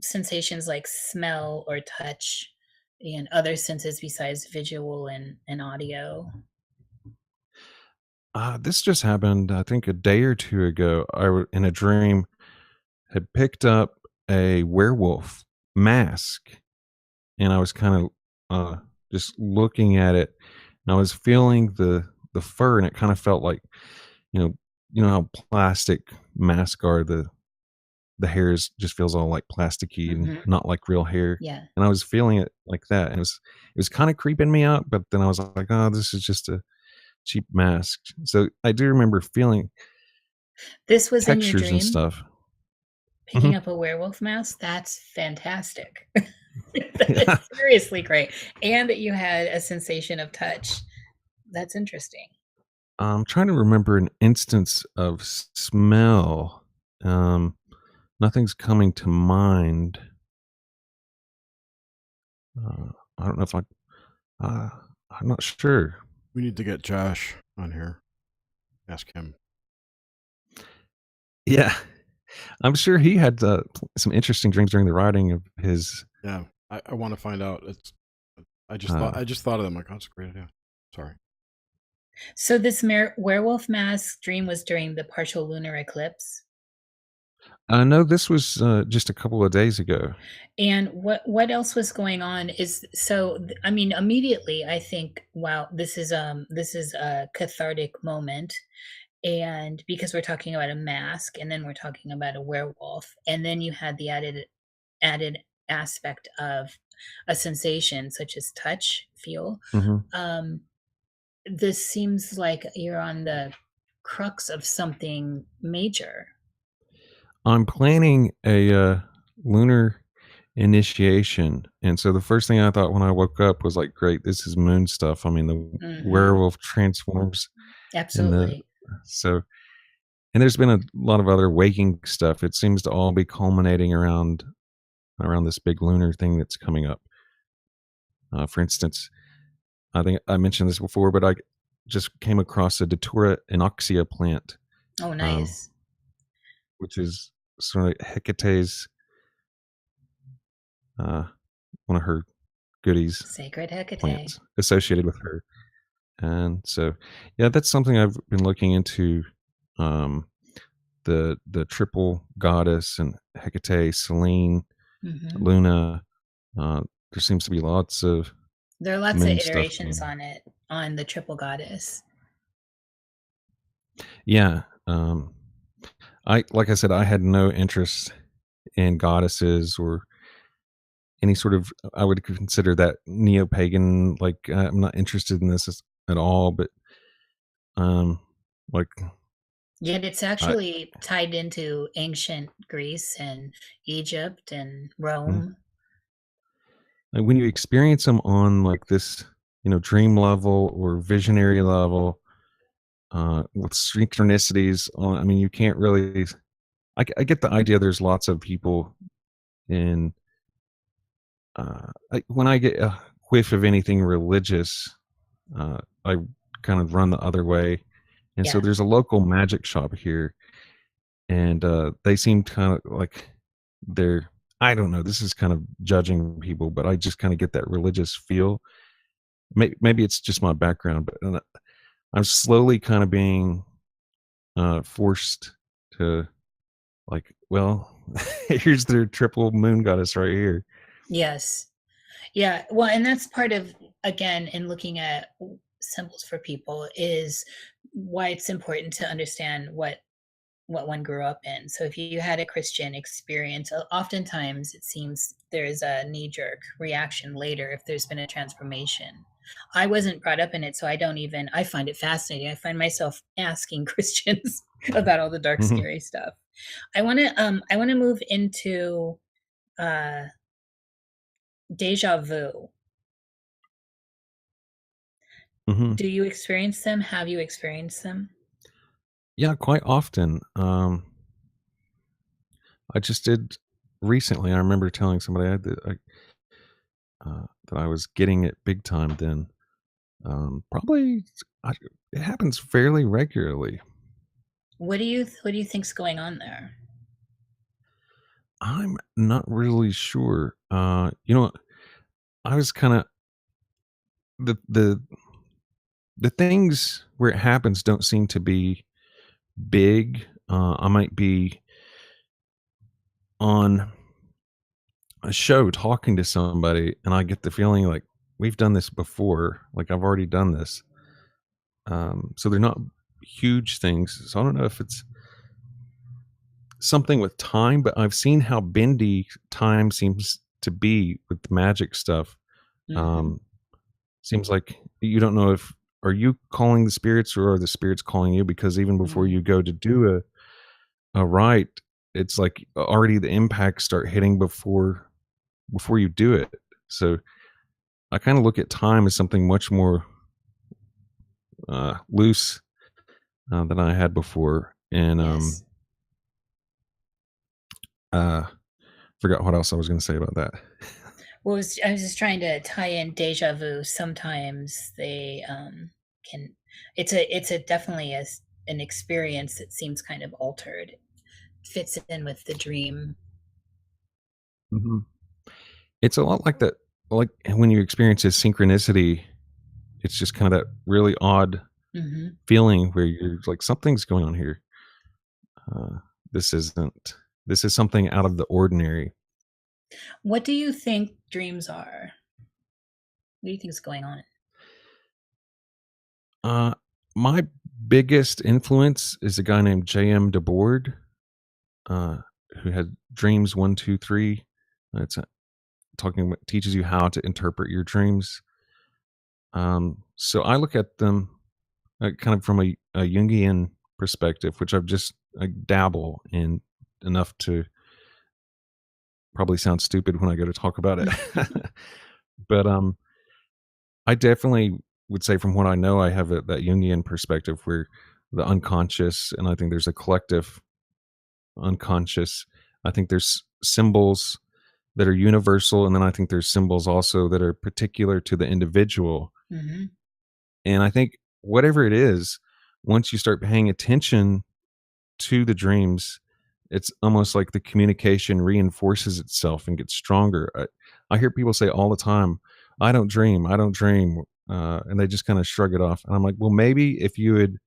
sensations like smell or touch and other senses besides visual and audio? This just happened, I think, a day or two ago. In a dream, had picked up a werewolf mask, and I was kind of just looking at it, and I was feeling the fur, and it kind of felt like, you know how plastic masks are, the hair just feels all like plasticky and Mhm. not like real hair. Yeah. And I was feeling it like that, and it was kind of creeping me out. But then I was like, oh, this is just a cheap mask. So I do remember feeling This was in your textures and dream? stuff. Picking Mhm. up a werewolf mask? That's fantastic. That is seriously great. And that you had a sensation of touch. That's interesting. I'm trying to remember an instance of smell. Nothing's coming to mind. I don't know if uh, I'm not sure. We need to get Josh on here. Ask him. Yeah, I'm sure he had some interesting dreams during the writing of his. Yeah, I want to find out. I just thought of them. Like, that's a great idea. Sorry. So this werewolf mask dream was during the partial lunar eclipse? No, this was just a couple of days ago. And what else was going on I mean, immediately I think, wow, this is a cathartic moment. And because we're talking about a mask, and then we're talking about a werewolf, and then you had the added aspect of a sensation such as touch, feel. Hmm. This seems like you're on the crux of something major. I'm planning a lunar initiation, and so the first thing I thought when I woke up was like, "Great, this is moon stuff." I mean, the Mhm. werewolf transforms in the Absolutely. so, and there's been a lot of other waking stuff. It seems to all be culminating around this big lunar thing that's coming up. For instance, I think I mentioned this before, but I just came across a Datura inoxia plant, Oh, um, nice. which is sort of Hecate's, one of her goodies Sacred Hecate. plants associated with her. And so, yeah, that's something I've been looking into. Um, the triple goddess and Hecate, Selene, Mhm. Luna. There seems to be lots of There are lots of moon stuff. iterations on it, on the triple goddess. Yeah. Like I said, I had no interest in goddesses or any sort of, I would consider that neo-pagan, like I'm not interested in this at all. But like Yet it's I actually tied into ancient Greece and Egypt and mm, Rome. like when you experience them on like this, dream level or visionary level, with synchronicities on, I mean, you can't really, I get the idea there's lots of people in, when I get a whiff of anything religious, I kind of run the other way. And so Yeah. there's a local magic shop here, and they seem kind of like they're, I don't know, this is kind of judging people, but I just kind of get that religious feel. Maybe it's just my background, but I'm slowly kind of being forced to, like, well, here's their triple moon goddess right here. Yes. Yeah. Well, and that's part of, again, in looking at symbols for people, is why it's important to understand what one grew up in. So if you had a Christian experience, oftentimes it seems there's a knee-jerk reaction later if there's been a transformation. I wasn't brought up in it, so I find it fascinating. I find myself asking Christians about all the dark, Mhm. scary stuff. I want to move into deja vu. Mhm. Do you experience them? Have you experienced them? Yeah, quite often. I just did recently. I remember telling somebody that I was getting it big time then. Probably, it happens fairly regularly. What do you think's going on there? I'm not really sure. I was kind of the the things where it happens don't seem to be big. I might be on a show talking to somebody, and I get the feeling like we've done this before. Like I've already done this. So they're not huge things. So I don't know if it's something with time, but I've seen how bendy time seems to be with the magic stuff. Mhm. Um, Seems like you don't know if, are you calling the spirits or are the spirits calling you? Because even before Mm. you go to do a rite, it's like already the impacts start hitting before you do it. So I kind of look at time as something much more loose than I had before, and Yes. uh, forgot what else I was going to say about that. Well, I was just trying to tie in deja vu. Sometimes they can. It's a definitely an experience that seems kind of altered. Fits in with the dream. Mhm. It's a lot like that, like when you experience a synchronicity. It's just kind of that really odd Hmm. feeling where you're like, something's going on here. Uh, this isn't. This is something out of the ordinary. What do you think dreams are? What do you think is going on? Uh, my biggest influence is a guy named J.M. DeBoard, uh, who had Dreams 1, 2, 3. It's talking about, teaches you how to interpret your dreams. So I look at them kind of from a Jungian perspective, which I dabble in enough to probably sound stupid when I go to talk about it. But I definitely would say, from what I know, I have that Jungian perspective where the unconscious, and I think there's a collective unconscious. I think there's symbols that are universal, and then I think there's symbols also that are particular to the individual. Hmm. And I think whatever it is, once you start paying attention to the dreams, it's almost like the communication reinforces itself and gets stronger. I hear people say all the time, I don't dream, I don't dream. And they just kind of shrug it off. And I'm like, well, maybe if you would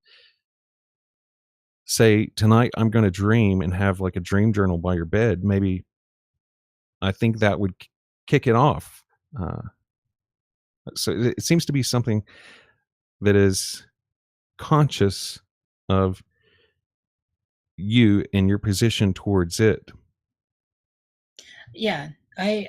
say, tonight I'm going to dream, and have like a dream journal by your bed, maybe I think that would kick it off. Uh, so it seems to be something that is conscious of you and your position towards it. Yeah, I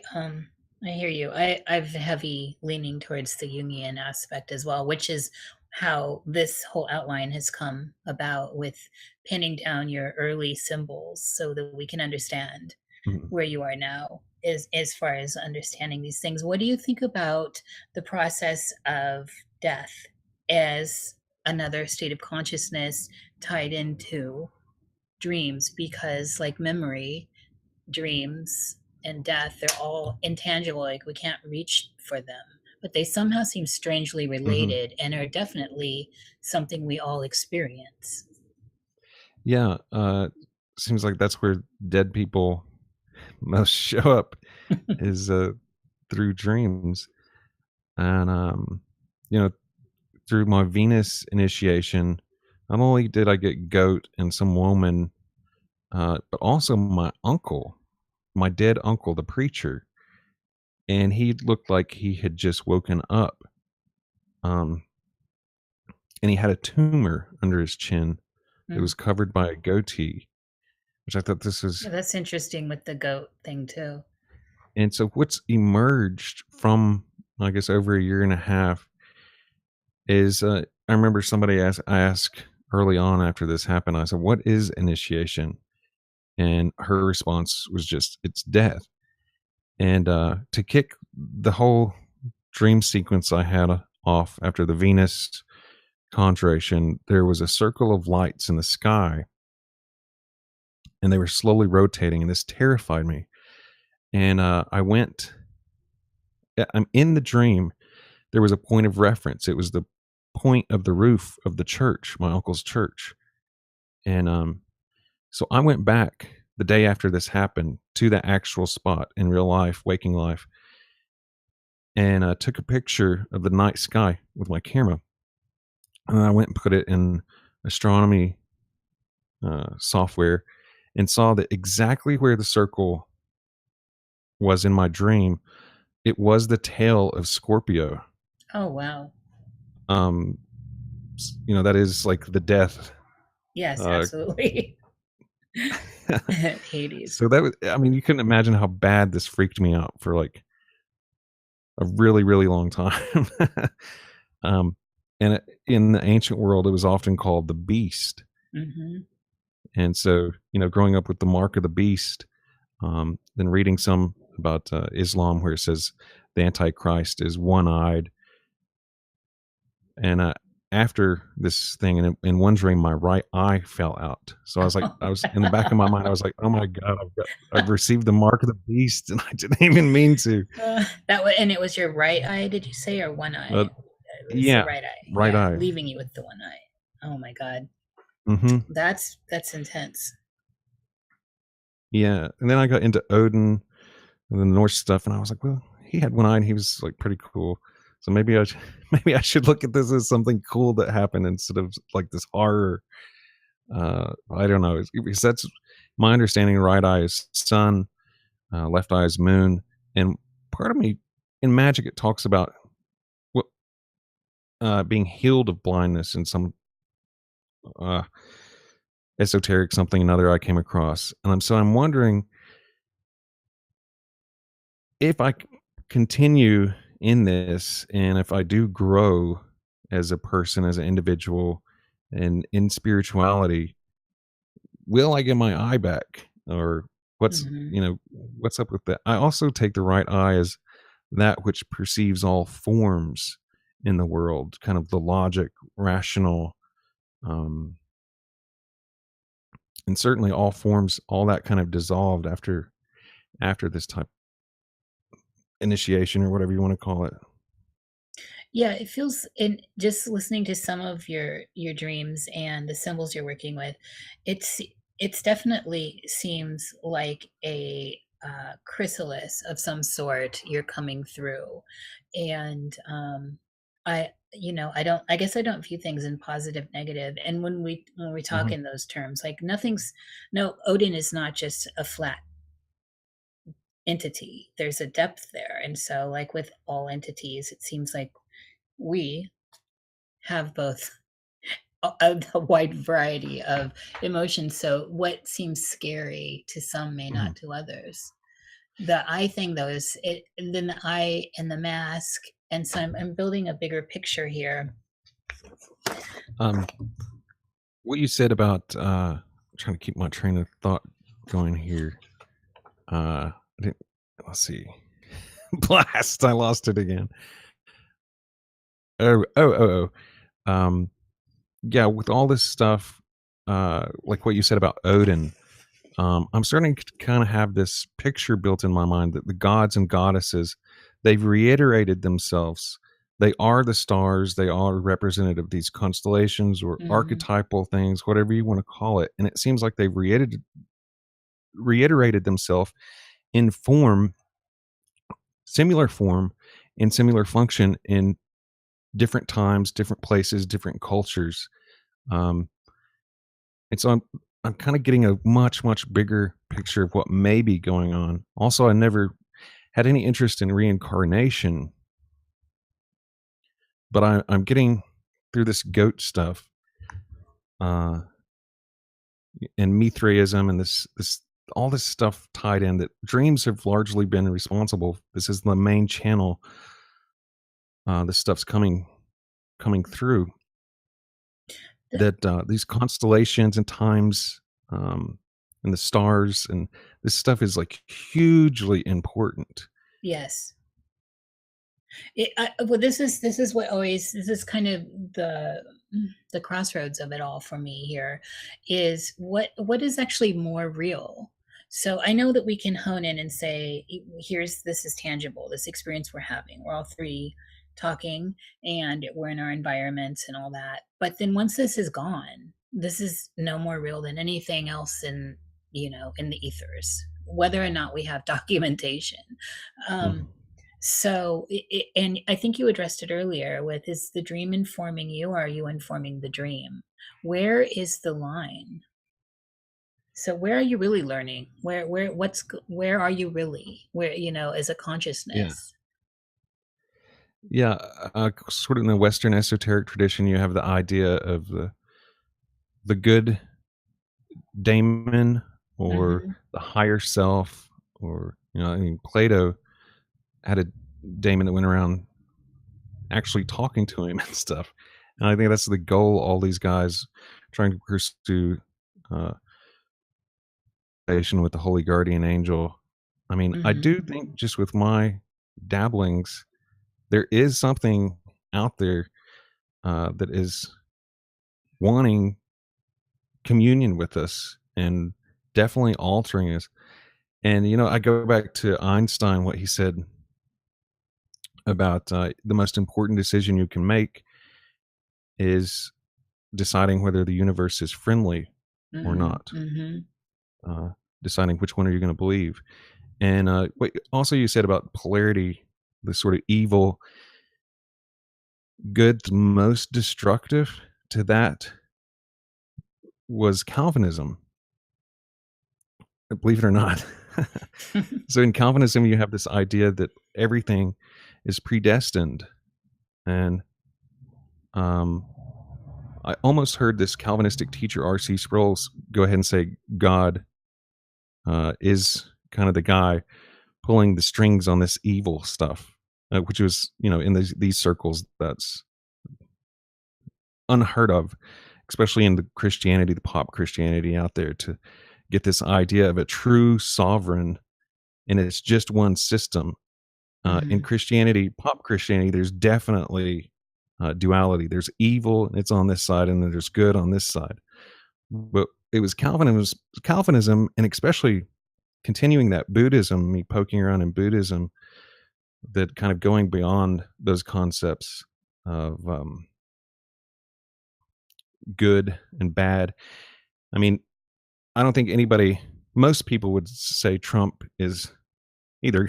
hear you. I've heavy leaning towards the Jungian aspect as well, which is how this whole outline has come about, with pinning down your early symbols so that we can understand Mhm. where you are now. as far as understanding these things. What do you think about the process of death as another state of consciousness tied into dreams? Because like memory, dreams, and death, they're all intangible, like we can't reach for them, but they somehow seem strangely related and are definitely something we all experience. Yeah, seems like that's where dead people most show up is through dreams. And through my Venus initiation, not only did I get goat and some woman, but also my uncle, my dead uncle, the preacher, and he looked like he had just woken up. Um, and he had a tumor under his chin. It was covered by a goatee, which I thought this was. Yeah, that's interesting with the goat thing too. And so what's emerged from, I guess, over a year and a half is I remember somebody asked early on after this happened, I said, what is initiation? And her response was just, it's death. And to kick the whole dream sequence I had off after the Venus conjuration, there was a circle of lights in the sky, and they were slowly rotating, and this terrified me. And I'm in the dream. There was a point of reference. It was the point of the roof of the church, my uncle's church. And so I went back the day after this happened to the actual spot in real life, waking life, and took a picture of the night sky with my camera. And then I went and put it in astronomy software and saw that exactly where the circle was in my dream, it was the tail of Scorpio. Oh, wow. That is like the death. Yes, absolutely. Hades. So that was, you couldn't imagine how bad this freaked me out for like a really, really long time. And in the ancient world, it was often called the beast. Mm-hmm. And so, growing up with the mark of the beast, then reading some about Islam where it says the Antichrist is one-eyed. And after this thing, in one dream, my right eye fell out. So I was in the back of my mind, I was like, oh my God, I've received the mark of the beast, and I didn't even mean to. And it was your right eye, did you say, or one eye? Yeah, right eye. Right eye. Leaving you with the one eye. Oh my God. Mm-hmm. That's intense. Yeah, and then I got into Odin and the Norse stuff, and I was like, well, he had one eye, and he was like pretty cool. So maybe I should look at this as something cool that happened instead of like this horror. I don't know, because that's my understanding. Right eye is sun, left eye is moon, and part of me in magic it talks about being healed of blindness in some esoteric something another I came across, and I'm wondering if I continue in this, and if I do grow as a person, as an individual, and in spirituality, will I get my eye back, or what's what's up with that? I also take the right eye as that which perceives all forms in the world, kind of the logic, rational, and certainly all forms, all that kind of dissolved after this type initiation, or whatever you want to call it. Yeah, it feels, in just listening to some of your dreams and the symbols you're working with, it's definitely seems like a chrysalis of some sort you're coming through. And I guess I don't view things in positive, negative. And when we talk in those terms, like Odin is not just a flat entity. There's a depth there. And so like with all entities, it seems like we have both a wide variety of emotions. So what seems scary to some may not to others. The eye thing, though, is it. And then the eye and the mask, and so I'm building a bigger picture here. What you said about trying to keep my train of thought going here. let's see. Blast! I lost it again. Yeah, with all this stuff, like what you said about Odin, I'm starting to kind of have this picture built in my mind that the gods and goddesses, they've reiterated themselves. They are the stars. They are representative of these constellations or archetypal things, whatever you want to call it. And it seems like they've reiterated themselves in similar form, in similar function in different times, different places, different cultures. And so I'm kind of getting a much, much bigger picture of what may be going on. Also, I never had any interest in reincarnation, but I'm getting through this goat stuff, and Mithraism and this all this stuff tied in that dreams have largely been responsible. This is the main channel. This stuff's coming through. That these constellations and times, and the stars and this stuff is like hugely important. Yes. Well, this is what always, this is kind of the crossroads of it all for me here, is what is actually more real. So I know that we can hone in and say, this is tangible, this experience we're having. We're all three talking and we're in our environments and all that. But then once this is gone, this is no more real than anything else in the ethers, whether or not we have documentation. So, and I think you addressed it earlier with, is the dream informing you, or are you informing the dream? Where is the line? So where are you really learning? Where are you really? Where, as a consciousness? Yeah. Sort of in the Western esoteric tradition, you have the idea of the good daemon or the higher self, or I mean, Plato had a daemon that went around actually talking to him and stuff. And I think that's the goal all these guys trying to pursue, with the holy guardian angel. I mean, I do think just with my dabblings, there is something out there that is wanting communion with us and definitely altering us. And I go back to Einstein, what he said about the most important decision you can make is deciding whether the universe is friendly or not. Deciding which one are you going to believe. And what also you said about polarity, the sort of evil, good, most destructive to that was Calvinism. Believe it or not. So in Calvinism, you have this idea that everything is predestined. And I almost heard this Calvinistic teacher, R.C. Sproul's, go ahead and say God is kind of the guy pulling the strings on this evil stuff, which was, in these circles, that's unheard of, especially in the Christianity, the pop Christianity out there, to get this idea of a true sovereign, and it's just one system. In Christianity, pop Christianity, there's definitely duality. There's evil, and it's on this side, and then there's good on this side. But it was Calvinism, and especially continuing that Buddhism, me poking around in Buddhism, that kind of going beyond those concepts of good and bad. I mean, I don't think most people would say Trump is either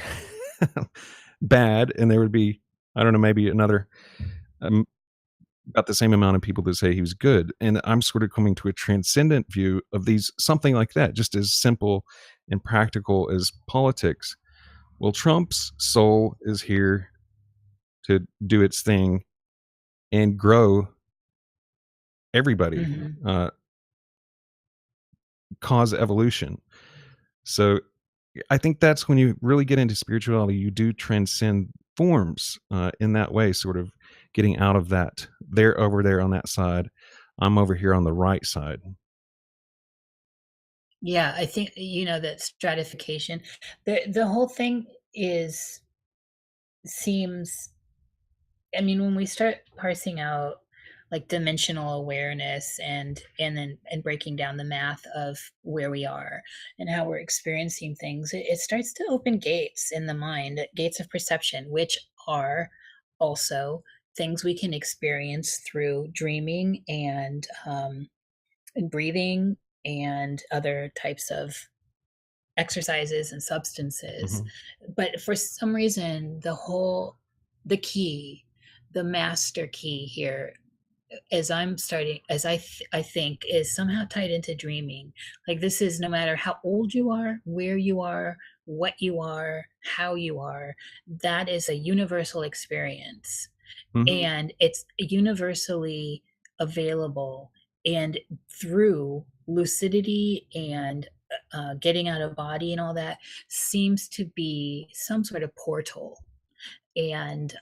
bad, and there would be, I don't know, maybe another about the same amount of people that say he was good. And I'm sort of coming to a transcendent view of something like that, just as simple and practical as politics. Well, Trump's soul is here to do its thing and grow everybody, cause evolution. So I think that's when you really get into spirituality, you do transcend forms in that way, sort of getting out of that. They're over there on that side, I'm over here on the right side. Yeah, I think, that stratification, the whole thing seems, I mean, when we start parsing out like dimensional awareness and breaking down the math of where we are and how we're experiencing things, it starts to open gates in the mind, gates of perception, which are also things we can experience through dreaming and breathing and other types of exercises and substances. But for some reason, the key, the master key here, as I think, is somehow tied into dreaming. Like, this is no matter how old you are, where you are, what you are, how you are, that is a universal experience. And it's universally available. And through lucidity and getting out of body and all that seems to be some sort of portal. And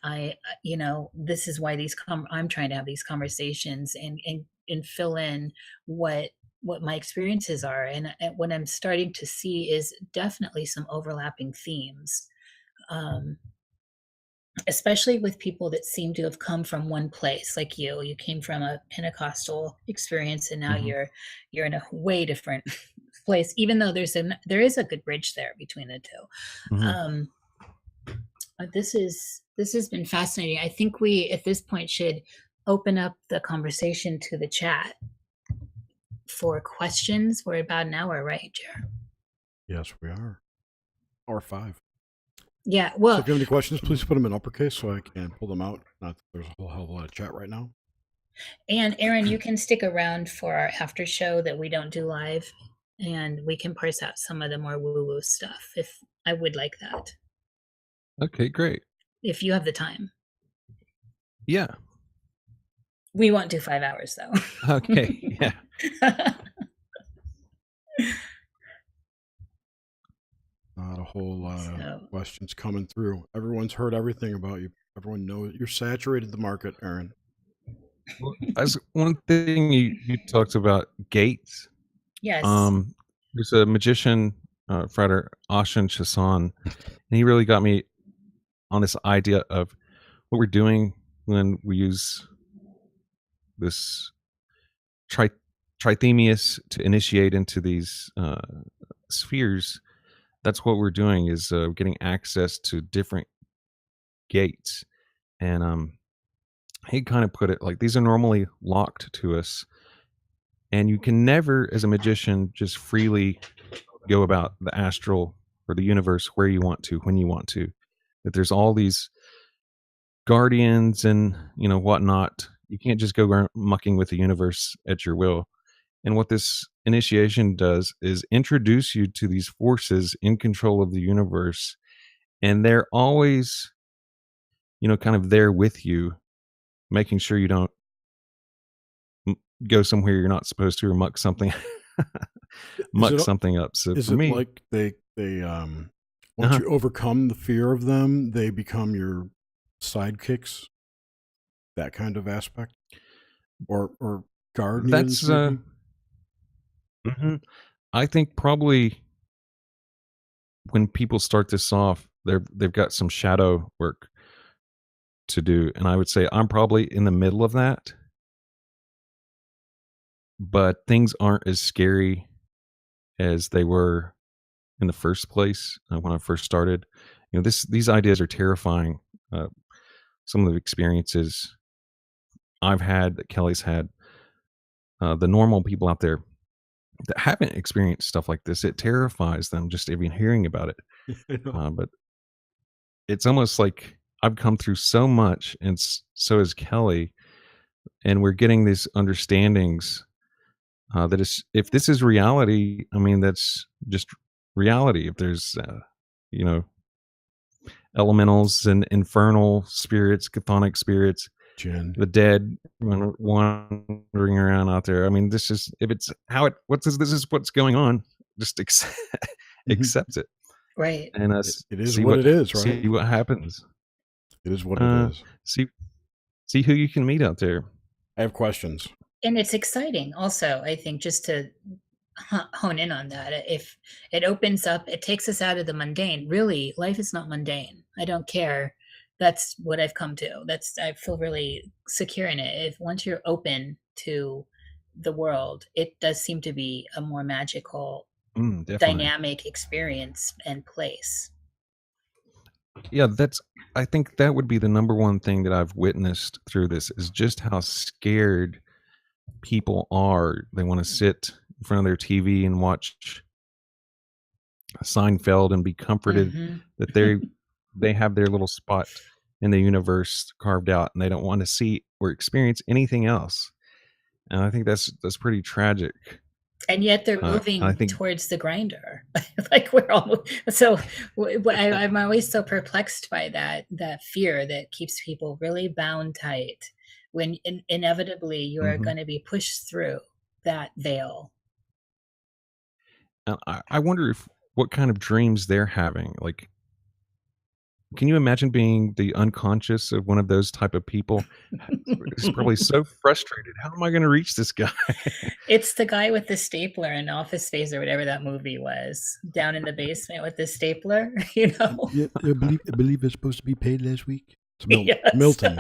this is why I'm trying to have these conversations and fill in what my experiences are. And what I'm starting to see is definitely some overlapping themes, especially with people that seem to have come from one place. Like you came from a Pentecostal experience, and now you're in a way different place, even though there is a good bridge there between the two. This has been fascinating. I think we, at this point, should open up the conversation to the chat for questions. We're about an hour, right, Jer? Yes, we are. Or 5. Yeah, well, so if you have any questions, please put them in uppercase so I can pull them out. Not that there's a whole hell of a lot of chat right now. And Aaron, you can stick around for our after show that we don't do live, and we can parse out some of the more woo-woo stuff. If I would like that. Okay, great. If you have the time. Yeah. We won't do 5 hours, though. Okay, yeah. Not a whole lot of questions coming through. Everyone's heard everything about you. Everyone knows you're saturated the market, Aaron. Well, as one thing you talked about gates. Yes. There's a magician, Frater Ashen Chassan, and he really got me on this idea of what we're doing when we use this trithemius to initiate into these spheres. That's what we're doing, is getting access to different gates. And he kind of put it like, these are normally locked to us, and you can never, as a magician, just freely go about the astral or the universe where you want to, when you want to. That there's all these guardians and whatnot. You can't just go mucking with the universe at your will. And what this initiation does is introduce you to these forces in control of the universe, and they're always kind of there with you, making sure you don't go somewhere you're not supposed to, or muck something something up. So is for me, like they once you overcome the fear of them, they become your sidekicks, that kind of aspect, or guardians? That's I think probably when people start this off, they've got some shadow work to do, and I would say I'm probably in the middle of that. But things aren't as scary as they were in the first place when I first started. These ideas are terrifying. Some of the experiences I've had, that Kelly's had, the normal people out there that haven't experienced stuff like this, it terrifies them just even hearing about it. But it's almost like I've come through so much, and so has Kelly, and we're getting these understandings that if this is reality, I mean, that's just reality. If there's elementals and infernal spirits, chthonic spirits, the dead wandering around out there, I mean, this is, if it's this is what's going on, just accept it, right? And it is what it is, right? See what happens. It is what it is. See who you can meet out there. I have questions. And it's exciting also, I think, just to hone in on that. If it opens up, it takes us out of the mundane. Really, life is not mundane. I don't care. That's what I've come to. I feel really secure in it. If once you're open to the world, it does seem to be a more magical, dynamic experience and place. Yeah, I think that would be the number one thing that I've witnessed through this is just how scared people are. They want to sit in front of their TV and watch Seinfeld and be comforted that they have their little spot in the universe carved out, and they don't want to see or experience anything else. And I think that's pretty tragic. And yet they're moving towards the grinder. Like we're almost, so I'm always so perplexed by that fear that keeps people really bound tight when inevitably you are going to be pushed through that veil. I wonder what kind of dreams they're having. Like, can you imagine being the unconscious of one of those type of people? It's probably so frustrated. How am I going to reach this guy? It's the guy with the stapler in Office Space or whatever that movie was, down in the basement with the stapler, you know? Yeah, I believe it's supposed to be paid last week. It's Milton.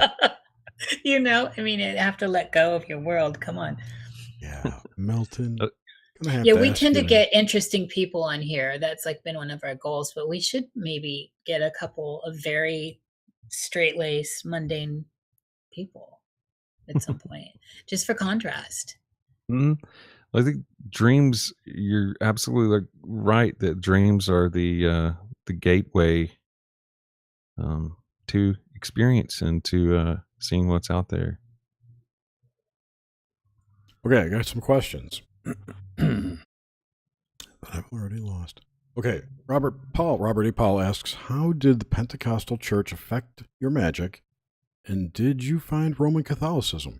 You know, I mean, you have to let go of your world. Come on. Yeah, Milton. Yeah, we tend to get interesting people on here. That's like been one of our goals, but we should maybe get a couple of very straight-laced, mundane people at some point, just for contrast. I think dreams, you're absolutely right that dreams are the gateway to experience and to seeing what's out there. Okay, I got some questions. But I've already lost. Okay, Robert E. Paul asks, how did the Pentecostal church affect your magic, and did you find Roman Catholicism?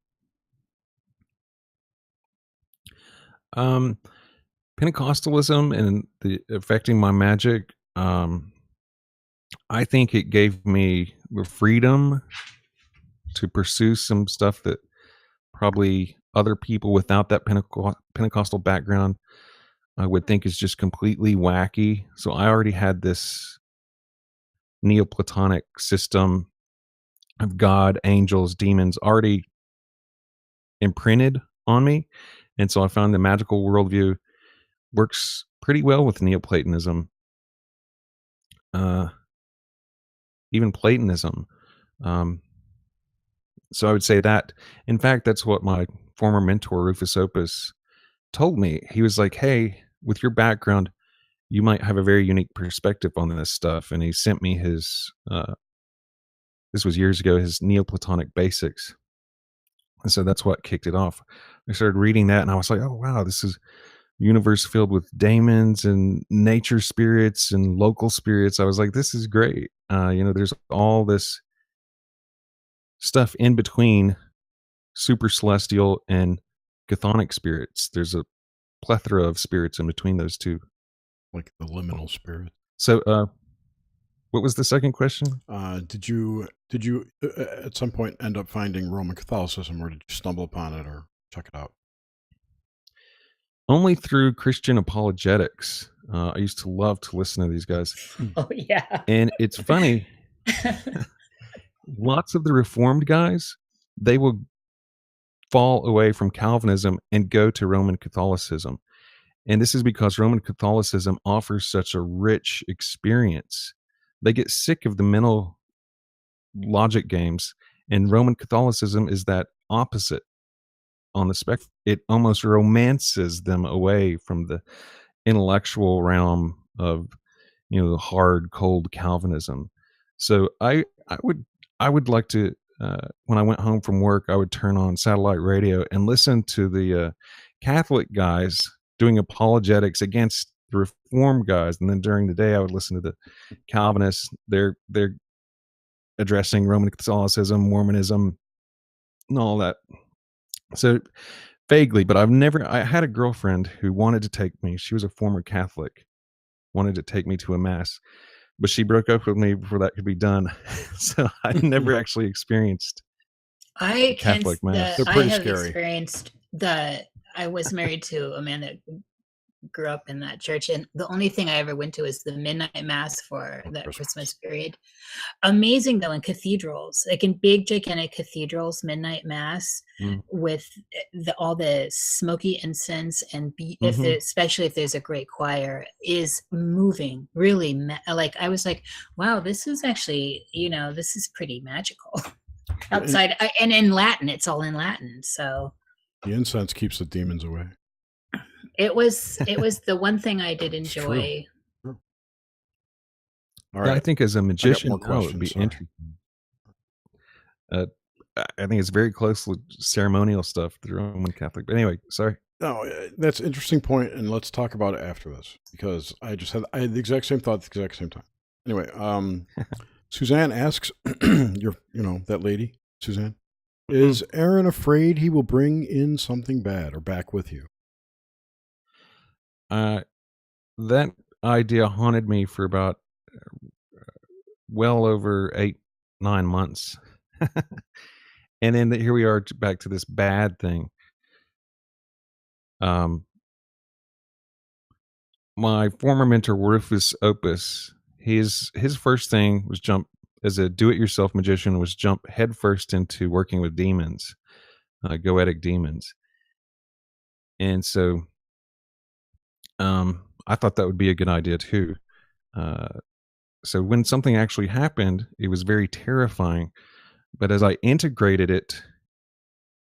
Pentecostalism and the affecting my magic, I think it gave me the freedom to pursue some stuff that probably other people without that Pentecostal background I would think is just completely wacky. So I already had this Neoplatonic system of God, angels, demons already imprinted on me. And so I found the magical worldview works pretty well with Neoplatonism, even Platonism. So I would say that, in fact, that's what my former mentor, Rufus Opus, told me. He was like, hey, with your background, you might have a very unique perspective on this stuff. And he sent me his, this was years ago, his Neoplatonic Basics. And so that's what kicked it off. I started reading that and I was like, oh, wow, this is a universe filled with daemons and nature spirits and local spirits. I was like, this is great. There's all this stuff in between super celestial and chthonic spirits. There's a plethora of spirits in between those two. Like the liminal spirit. So, what was the second question? Did you at some point end up finding Roman Catholicism, or did you stumble upon it or check it out? Only through Christian apologetics. I used to love to listen to these guys. Oh, yeah. And it's funny. Lots of the Reformed guys, they will fall away from Calvinism and go to Roman Catholicism. And this is because Roman Catholicism offers such a rich experience. They get sick of the mental logic games, and Roman Catholicism is that opposite on the spectrum. It almost romances them away from the intellectual realm of, the hard, cold Calvinism. So I would like to, when I went home from work, I would turn on satellite radio and listen to the Catholic guys doing apologetics against the Reformed guys, and then during the day I would listen to the Calvinists. They're addressing Roman Catholicism, Mormonism, and all that. So vaguely, but I had a girlfriend who wanted to take me. She was a former Catholic, wanted to take me to a mass, but she broke up with me before that could be done. So I never actually experienced Catholic mass. They're pretty I have scary. experienced that. I was married to a man that grew up in that church, and the only thing I ever went to is the midnight mass for that Christmas period. Amazing though, in cathedrals, like in big gigantic cathedrals, midnight mass with all the smoky incense, and especially if there's a great choir, is moving really. Like I was like, wow, this is actually, this is pretty magical. Outside, and in Latin, it's all in Latin, so the incense keeps the demons away. It was the one thing I did enjoy. True. All right. Yeah, I think as a magician, it would be interesting. I think it's very closely ceremonial stuff, the Roman Catholic. But anyway, sorry. No, that's an interesting point, and let's talk about it after this, because I had the exact same thought at the exact same time. Anyway, Suzanne asks, that lady, Suzanne, is Aaron afraid he will bring in something bad or back with you? That idea haunted me for about well over 8-9 months. And then here we are back to this bad thing. My former mentor, Rufus Opus, his first thing was jump as a do-it-yourself magician, was jump headfirst into working with demons, goetic demons. And so I thought that would be a good idea too. So when something actually happened, it was very terrifying. But as I integrated it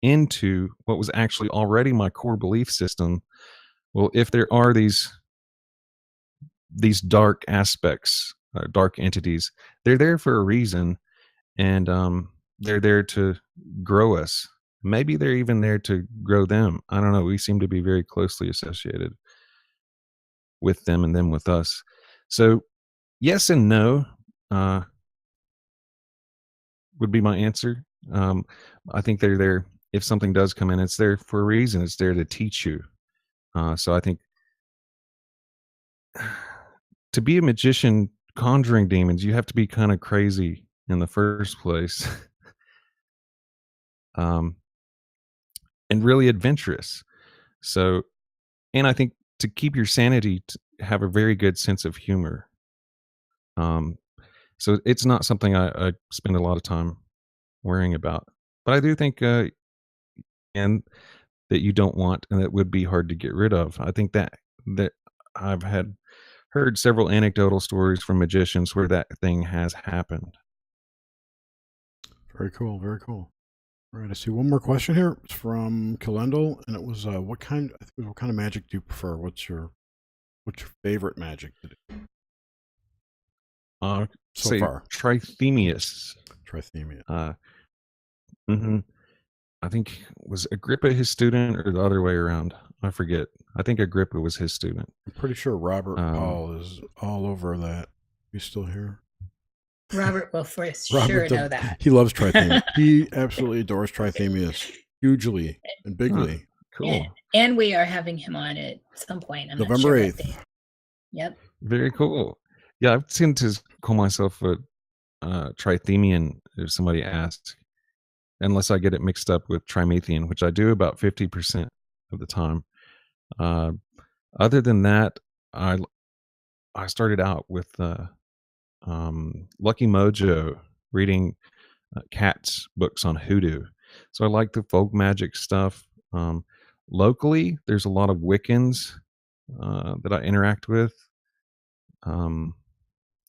into what was actually already my core belief system, well, if there are these dark aspects, dark entities, they're there for a reason, and they're there to grow us. Maybe they're even there to grow them. I don't know. We seem to be very closely associated with them and them with us. So yes and no would be my answer. I think they're there. If something does come in, it's there for a reason. It's there to teach you. So I think to be a magician conjuring demons, you have to be kind of crazy in the first place. And really adventurous. So, and I think to keep your sanity, to have a very good sense of humor. So it's not something I spend a lot of time worrying about. But I do think, and that you don't want, and that would be hard to get rid of. I think that I've heard several anecdotal stories from magicians where that thing has happened. Very cool. Very cool. All right, I see one more question here. It's from Kalendal, and it was, what kind of magic do you prefer? What's your favorite magic to do? So far, Trithemius. I think, was Agrippa his student or the other way around? I forget. I think Agrippa was his student. I'm pretty sure Robert Paul is all over that. He's still here. Robert will for sure know that. He loves Trithemius. He absolutely adores Trithemius hugely and bigly. Cool. And we are having him on at some point. I'm November not sure 8th. Yep. Very cool. Yeah, I've tend to call myself a Trithemian if somebody asks, unless I get it mixed up with Trimethian, which I do about 50% of the time. Other than that, I started out with Lucky Mojo reading Kat's books on hoodoo. So I like the folk magic stuff. Locally, there's a lot of Wiccans that I interact with.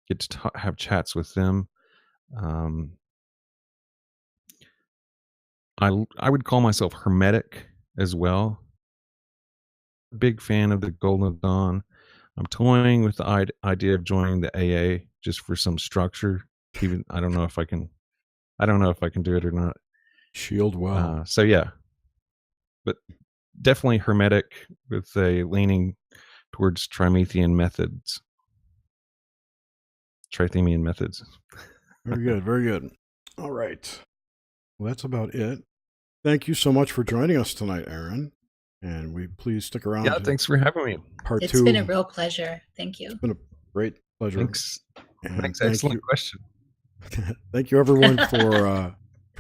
Get to have chats with them. I would call myself hermetic as well. Big fan of the Golden Dawn. I'm toying with the idea of joining the AA just for some structure. Even I don't know if I can do it or not. Shield well. So yeah, but definitely hermetic with a leaning towards Trithemian methods. Very good. Very good. All right. Well, that's about it. Thank you so much for joining us tonight, Aaron. And please stick around. Yeah, thanks for having me. Part 2. It's been a real pleasure. Thank you. It's been a great pleasure. Thanks. Excellent question. Thank you, everyone, for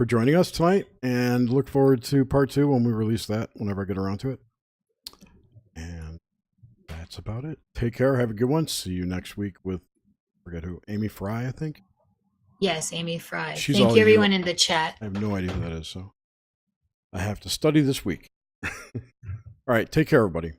joining us tonight. And look forward to part 2 when we release that, whenever I get around to it. And that's about it. Take care. Have a good one. See you next week with, forget who, Amy Fry, I think. Yes, Amy Fry. She's Thank all you, you. everyone in the chat. I have no idea who that is, so I have to study this week. All right. Take care, everybody.